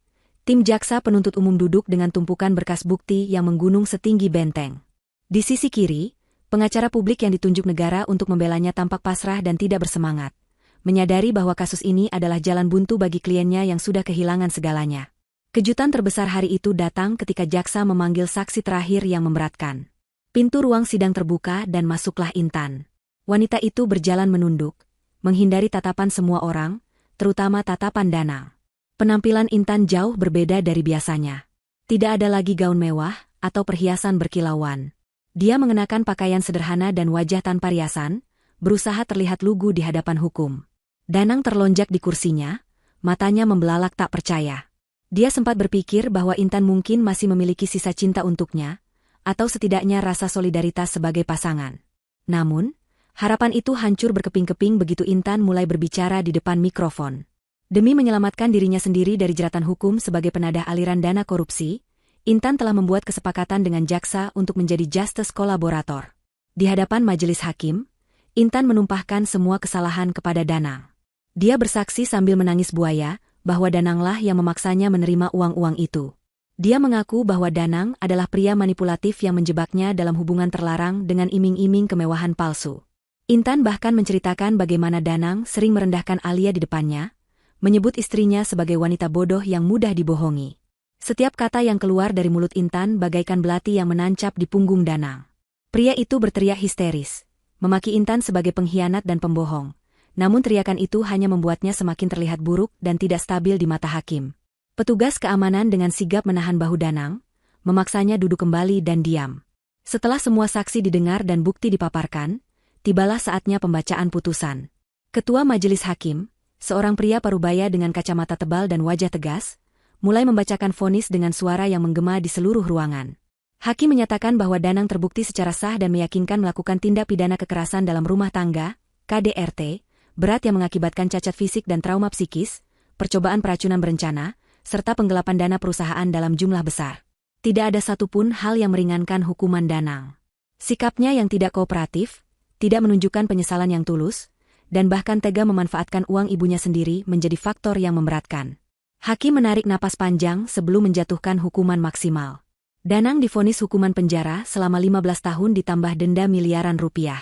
tim jaksa penuntut umum duduk dengan tumpukan berkas bukti yang menggunung setinggi benteng. Di sisi kiri, pengacara publik yang ditunjuk negara untuk membelanya tampak pasrah dan tidak bersemangat, menyadari bahwa kasus ini adalah jalan buntu bagi kliennya yang sudah kehilangan segalanya. Kejutan terbesar hari itu datang ketika jaksa memanggil saksi terakhir yang memberatkan. Pintu ruang sidang terbuka dan masuklah Intan. Wanita itu berjalan menunduk, menghindari tatapan semua orang, terutama tatapan Danang. Penampilan Intan jauh berbeda dari biasanya. Tidak ada lagi gaun mewah atau perhiasan berkilauan. Dia mengenakan pakaian sederhana dan wajah tanpa riasan, berusaha terlihat lugu di hadapan hukum. Danang terlonjak di kursinya, matanya membelalak tak percaya. Dia sempat berpikir bahwa Intan mungkin masih memiliki sisa cinta untuknya, atau setidaknya rasa solidaritas sebagai pasangan. Namun, harapan itu hancur berkeping-keping begitu Intan mulai berbicara di depan mikrofon. Demi menyelamatkan dirinya sendiri dari jeratan hukum sebagai penadah aliran dana korupsi, Intan telah membuat kesepakatan dengan jaksa untuk menjadi justice kolaborator. Di hadapan majelis hakim, Intan menumpahkan semua kesalahan kepada Danang. Dia bersaksi sambil menangis buaya, bahwa Dananglah yang memaksanya menerima uang-uang itu. Dia mengaku bahwa Danang adalah pria manipulatif yang menjebaknya dalam hubungan terlarang dengan iming-iming kemewahan palsu. Intan bahkan menceritakan bagaimana Danang sering merendahkan Alia di depannya, menyebut istrinya sebagai wanita bodoh yang mudah dibohongi. Setiap kata yang keluar dari mulut Intan bagaikan belati yang menancap di punggung Danang. Pria itu berteriak histeris, memaki Intan sebagai pengkhianat dan pembohong. Namun teriakan itu hanya membuatnya semakin terlihat buruk dan tidak stabil di mata hakim. Petugas keamanan dengan sigap menahan bahu Danang, memaksanya duduk kembali dan diam. Setelah semua saksi didengar dan bukti dipaparkan, tibalah saatnya pembacaan putusan. Ketua majelis hakim, seorang pria parubaya dengan kacamata tebal dan wajah tegas, mulai membacakan vonis dengan suara yang menggema di seluruh ruangan. Hakim menyatakan bahwa Danang terbukti secara sah dan meyakinkan melakukan tindak pidana kekerasan dalam rumah tangga, KDRT, berat yang mengakibatkan cacat fisik dan trauma psikis, percobaan peracunan berencana, serta penggelapan dana perusahaan dalam jumlah besar. Tidak ada satupun hal yang meringankan hukuman Danang. Sikapnya yang tidak kooperatif, tidak menunjukkan penyesalan yang tulus, dan bahkan tega memanfaatkan uang ibunya sendiri menjadi faktor yang memberatkan. Hakim menarik napas panjang sebelum menjatuhkan hukuman maksimal. Danang divonis hukuman penjara selama 15 tahun ditambah denda miliaran rupiah.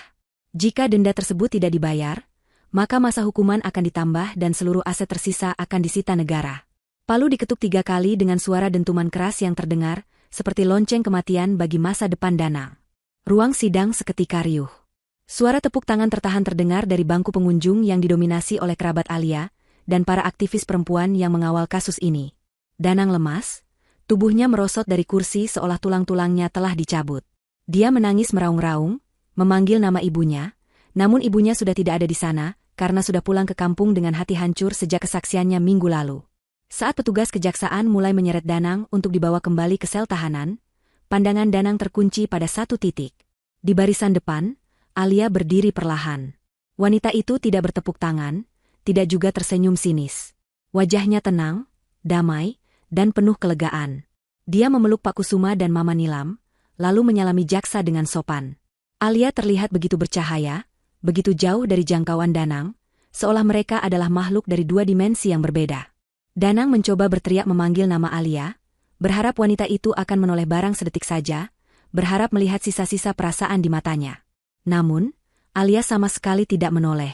Jika denda tersebut tidak dibayar, maka masa hukuman akan ditambah dan seluruh aset tersisa akan disita negara. Palu diketuk 3 kali dengan suara dentuman keras yang terdengar, seperti lonceng kematian bagi masa depan Danang. Ruang sidang seketika riuh. Suara tepuk tangan tertahan terdengar dari bangku pengunjung yang didominasi oleh kerabat Alia, dan para aktivis perempuan yang mengawal kasus ini. Danang lemas, tubuhnya merosot dari kursi seolah tulang-tulangnya telah dicabut. Dia menangis meraung-raung, memanggil nama ibunya, namun ibunya sudah tidak ada di sana, karena sudah pulang ke kampung dengan hati hancur sejak kesaksiannya minggu lalu. Saat petugas kejaksaan mulai menyeret Danang untuk dibawa kembali ke sel tahanan, pandangan Danang terkunci pada satu titik. Di barisan depan, Alia berdiri perlahan. Wanita itu tidak bertepuk tangan, tidak juga tersenyum sinis. Wajahnya tenang, damai, dan penuh kelegaan. Dia memeluk Pak Kusuma dan Mama Nilam, lalu menyalami jaksa dengan sopan. Alia terlihat begitu bercahaya, begitu jauh dari jangkauan Danang, seolah mereka adalah makhluk dari 2 dimensi yang berbeda. Danang mencoba berteriak memanggil nama Alia, berharap wanita itu akan menoleh barang sedetik saja, berharap melihat sisa-sisa perasaan di matanya. Namun, Alia sama sekali tidak menoleh.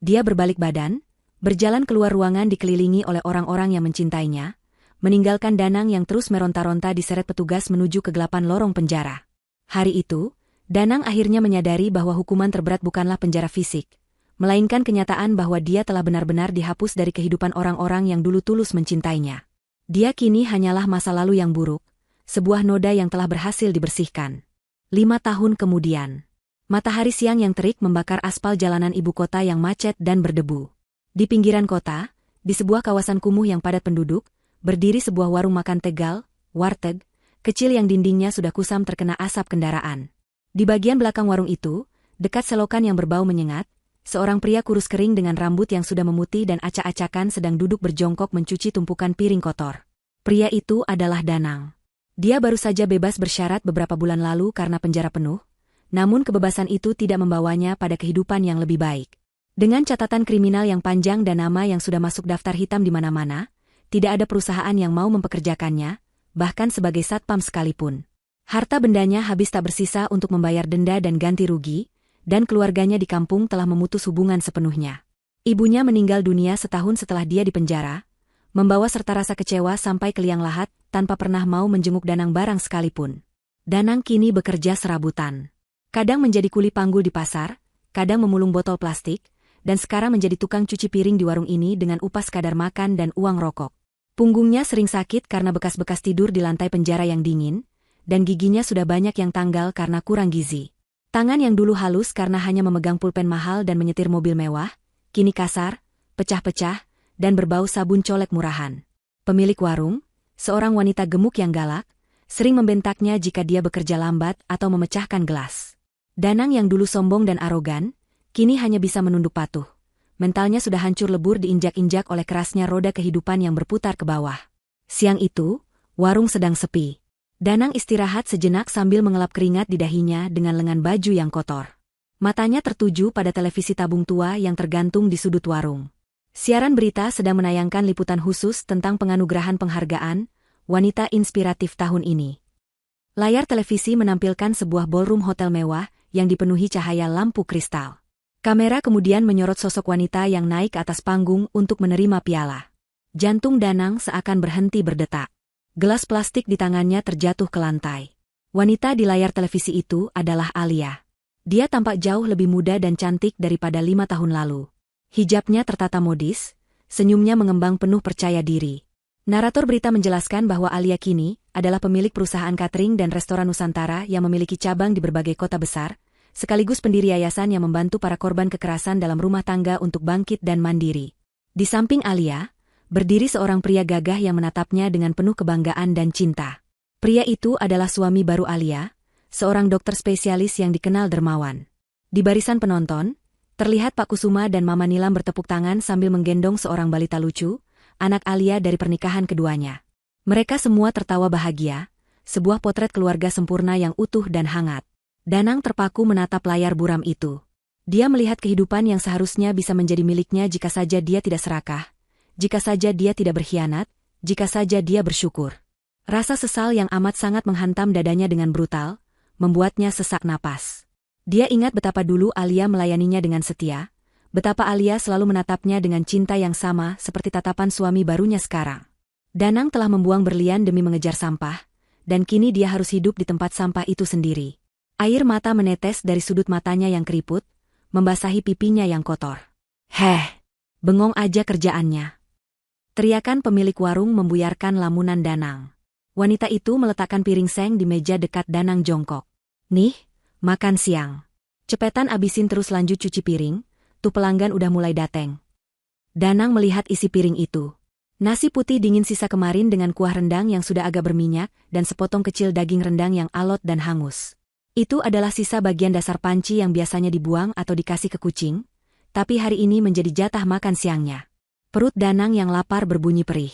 Dia berbalik badan, berjalan keluar ruangan dikelilingi oleh orang-orang yang mencintainya, meninggalkan Danang yang terus meronta-ronta diseret petugas menuju kegelapan lorong penjara. Hari itu, Danang akhirnya menyadari bahwa hukuman terberat bukanlah penjara fisik, melainkan kenyataan bahwa dia telah benar-benar dihapus dari kehidupan orang-orang yang dulu tulus mencintainya. Dia kini hanyalah masa lalu yang buruk, sebuah noda yang telah berhasil dibersihkan. 5 tahun kemudian, matahari siang yang terik membakar aspal jalanan ibu kota yang macet dan berdebu. Di pinggiran kota, di sebuah kawasan kumuh yang padat penduduk, berdiri sebuah warung makan Tegal, warteg, kecil yang dindingnya sudah kusam terkena asap kendaraan. Di bagian belakang warung itu, dekat selokan yang berbau menyengat, seorang pria kurus kering dengan rambut yang sudah memutih dan acak-acakan sedang duduk berjongkok mencuci tumpukan piring kotor. Pria itu adalah Danang. Dia baru saja bebas bersyarat beberapa bulan lalu karena penjara penuh, namun kebebasan itu tidak membawanya pada kehidupan yang lebih baik. Dengan catatan kriminal yang panjang dan nama yang sudah masuk daftar hitam di mana-mana, tidak ada perusahaan yang mau mempekerjakannya, bahkan sebagai satpam sekalipun. Harta bendanya habis tak bersisa untuk membayar denda dan ganti rugi, dan keluarganya di kampung telah memutus hubungan sepenuhnya. Ibunya meninggal dunia setahun setelah dia dipenjara, membawa serta rasa kecewa sampai ke liang lahat tanpa pernah mau menjenguk Danang barang sekalipun. Danang kini bekerja serabutan. Kadang menjadi kuli panggul di pasar, kadang memulung botol plastik, dan sekarang menjadi tukang cuci piring di warung ini dengan upah sekadar makan dan uang rokok. Punggungnya sering sakit karena bekas-bekas tidur di lantai penjara yang dingin, dan giginya sudah banyak yang tanggal karena kurang gizi. Tangan yang dulu halus karena hanya memegang pulpen mahal dan menyetir mobil mewah, kini kasar, pecah-pecah, dan berbau sabun colek murahan. Pemilik warung, seorang wanita gemuk yang galak, sering membentaknya jika dia bekerja lambat atau memecahkan gelas. Danang yang dulu sombong dan arogan, kini hanya bisa menunduk patuh. Mentalnya sudah hancur lebur diinjak-injak oleh kerasnya roda kehidupan yang berputar ke bawah. Siang itu, warung sedang sepi. Danang istirahat sejenak sambil mengelap keringat di dahinya dengan lengan baju yang kotor. Matanya tertuju pada televisi tabung tua yang tergantung di sudut warung. Siaran berita sedang menayangkan liputan khusus tentang penganugerahan penghargaan wanita inspiratif tahun ini. Layar televisi menampilkan sebuah ballroom hotel mewah yang dipenuhi cahaya lampu kristal. Kamera kemudian menyorot sosok wanita yang naik ke atas panggung untuk menerima piala. Jantung Danang seakan berhenti berdetak. Gelas plastik di tangannya terjatuh ke lantai. Wanita di layar televisi itu adalah Alia. Dia tampak jauh lebih muda dan cantik daripada 5 tahun lalu. Hijabnya tertata modis, senyumnya mengembang penuh percaya diri. Narator berita menjelaskan bahwa Alia kini adalah pemilik perusahaan catering dan restoran Nusantara yang memiliki cabang di berbagai kota besar, sekaligus pendiri yayasan yang membantu para korban kekerasan dalam rumah tangga untuk bangkit dan mandiri. Di samping Alia, berdiri seorang pria gagah yang menatapnya dengan penuh kebanggaan dan cinta. Pria itu adalah suami baru Alia, seorang dokter spesialis yang dikenal dermawan. Di barisan penonton, terlihat Pak Kusuma dan Mama Nilam bertepuk tangan sambil menggendong seorang balita lucu, anak Alia dari pernikahan keduanya. Mereka semua tertawa bahagia, sebuah potret keluarga sempurna yang utuh dan hangat. Danang terpaku menatap layar buram itu. Dia melihat kehidupan yang seharusnya bisa menjadi miliknya jika saja dia tidak serakah, jika saja dia tidak berkhianat, jika saja dia bersyukur. Rasa sesal yang amat sangat menghantam dadanya dengan brutal, membuatnya sesak napas. Dia ingat betapa dulu Alia melayaninya dengan setia, betapa Alia selalu menatapnya dengan cinta yang sama seperti tatapan suami barunya sekarang. Danang telah membuang berlian demi mengejar sampah, dan kini dia harus hidup di tempat sampah itu sendiri. Air mata menetes dari sudut matanya yang keriput, membasahi pipinya yang kotor. "Heh, bengong aja kerjaannya." Teriakan pemilik warung membuyarkan lamunan Danang. Wanita itu meletakkan piring seng di meja dekat Danang jongkok. "Nih, makan siang." Cepetan abisin terus lanjut cuci piring, tuh pelanggan udah mulai dateng. Danang melihat isi piring itu. Nasi putih dingin sisa kemarin dengan kuah rendang yang sudah agak berminyak dan sepotong kecil daging rendang yang alot dan hangus. Itu adalah sisa bagian dasar panci yang biasanya dibuang atau dikasih ke kucing, tapi hari ini menjadi jatah makan siangnya. Perut Danang yang lapar berbunyi perih.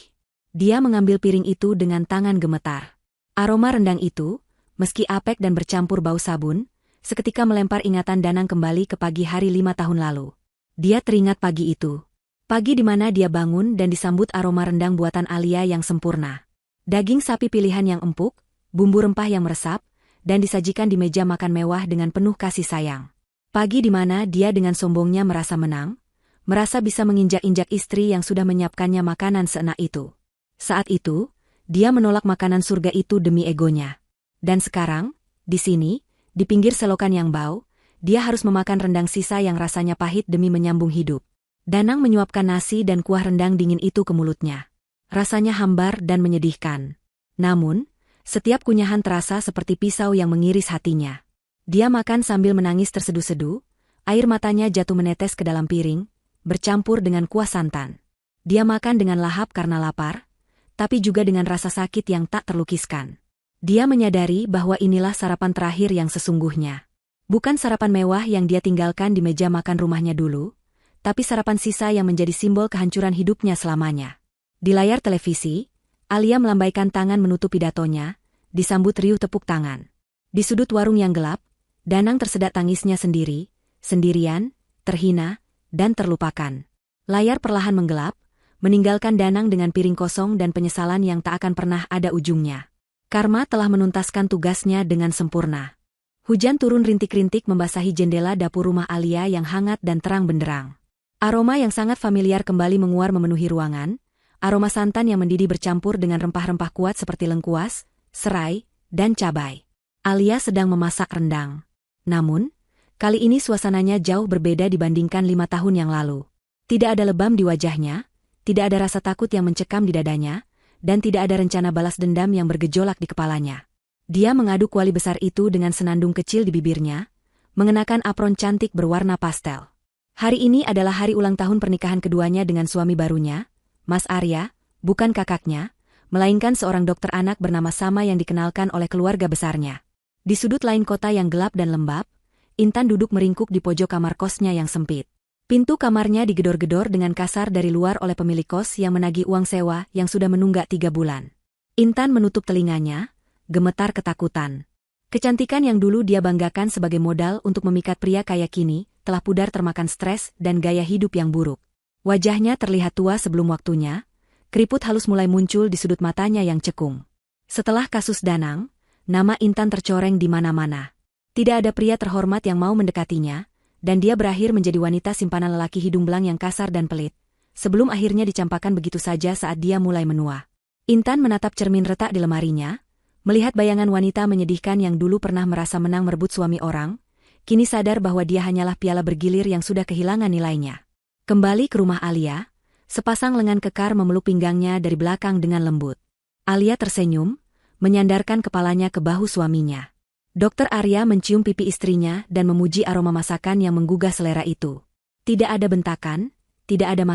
Dia mengambil piring itu dengan tangan gemetar. Aroma rendang itu, meski apek dan bercampur bau sabun, seketika melempar ingatan Danang kembali ke pagi hari 5 tahun lalu. Dia teringat pagi itu. Pagi di mana dia bangun dan disambut aroma rendang buatan Alia yang sempurna. Daging sapi pilihan yang empuk, bumbu rempah yang meresap, dan disajikan di meja makan mewah dengan penuh kasih sayang. Pagi di mana dia dengan sombongnya merasa menang, merasa bisa menginjak-injak istri yang sudah menyiapkannya makanan seenak itu. Saat itu, dia menolak makanan surga itu demi egonya. Dan sekarang, di sini, di pinggir selokan yang bau, dia harus memakan rendang sisa yang rasanya pahit demi menyambung hidup. Danang menyuapkan nasi dan kuah rendang dingin itu ke mulutnya. Rasanya hambar dan menyedihkan. Namun, setiap kunyahan terasa seperti pisau yang mengiris hatinya. Dia makan sambil menangis terseduh-seduh, air matanya jatuh menetes ke dalam piring, bercampur dengan kuah santan. Dia makan dengan lahap karena lapar, tapi juga dengan rasa sakit yang tak terlukiskan. Dia menyadari bahwa inilah sarapan terakhir yang sesungguhnya. Bukan sarapan mewah yang dia tinggalkan di meja makan rumahnya dulu, tapi sarapan sisa yang menjadi simbol kehancuran hidupnya selamanya. Di layar televisi, Alia melambaikan tangan menutup pidatonya, disambut riuh tepuk tangan. Di sudut warung yang gelap, Danang tersedak tangisnya sendiri, sendirian, terhina, dan terlupakan. Layar perlahan menggelap, meninggalkan Danang dengan piring kosong dan penyesalan yang tak akan pernah ada ujungnya. Karma telah menuntaskan tugasnya dengan sempurna. Hujan turun rintik-rintik membasahi jendela dapur rumah Alia yang hangat dan terang benderang. Aroma yang sangat familiar kembali menguar memenuhi ruangan, aroma santan yang mendidih bercampur dengan rempah-rempah kuat seperti lengkuas, serai, dan cabai. Alia sedang memasak rendang. Namun, kali ini suasananya jauh berbeda dibandingkan 5 tahun yang lalu. Tidak ada lebam di wajahnya, tidak ada rasa takut yang mencekam di dadanya, dan tidak ada rencana balas dendam yang bergejolak di kepalanya. Dia mengadu kuali besar itu dengan senandung kecil di bibirnya, mengenakan apron cantik berwarna pastel. Hari ini adalah hari ulang tahun pernikahan keduanya dengan suami barunya, Mas Arya, bukan kakaknya, melainkan seorang dokter anak bernama sama yang dikenalkan oleh keluarga besarnya. Di sudut lain kota yang gelap dan lembab, Intan duduk meringkuk di pojok kamar kosnya yang sempit. Pintu kamarnya digedor-gedor dengan kasar dari luar oleh pemilik kos yang menagih uang sewa yang sudah menunggak 3 bulan. Intan menutup telinganya, gemetar ketakutan. Kecantikan yang dulu dia banggakan sebagai modal untuk memikat pria kaya kini, telah pudar termakan stres dan gaya hidup yang buruk. Wajahnya terlihat tua sebelum waktunya, keriput halus mulai muncul di sudut matanya yang cekung. Setelah kasus Danang, nama Intan tercoreng di mana-mana. Tidak ada pria terhormat yang mau mendekatinya, dan dia berakhir menjadi wanita simpanan lelaki hidung belang yang kasar dan pelit, sebelum akhirnya dicampakkan begitu saja saat dia mulai menua. Intan menatap cermin retak di lemarinya, melihat bayangan wanita menyedihkan yang dulu pernah merasa menang merebut suami orang, kini sadar bahwa dia hanyalah piala bergilir yang sudah kehilangan nilainya. Kembali ke rumah Alia, sepasang lengan kekar memeluk pinggangnya dari belakang dengan lembut. Alia tersenyum, menyandarkan kepalanya ke bahu suaminya. Dokter Arya mencium pipi istrinya dan memuji aroma masakan yang menggugah selera itu. Tidak ada bentakan, tidak ada makian.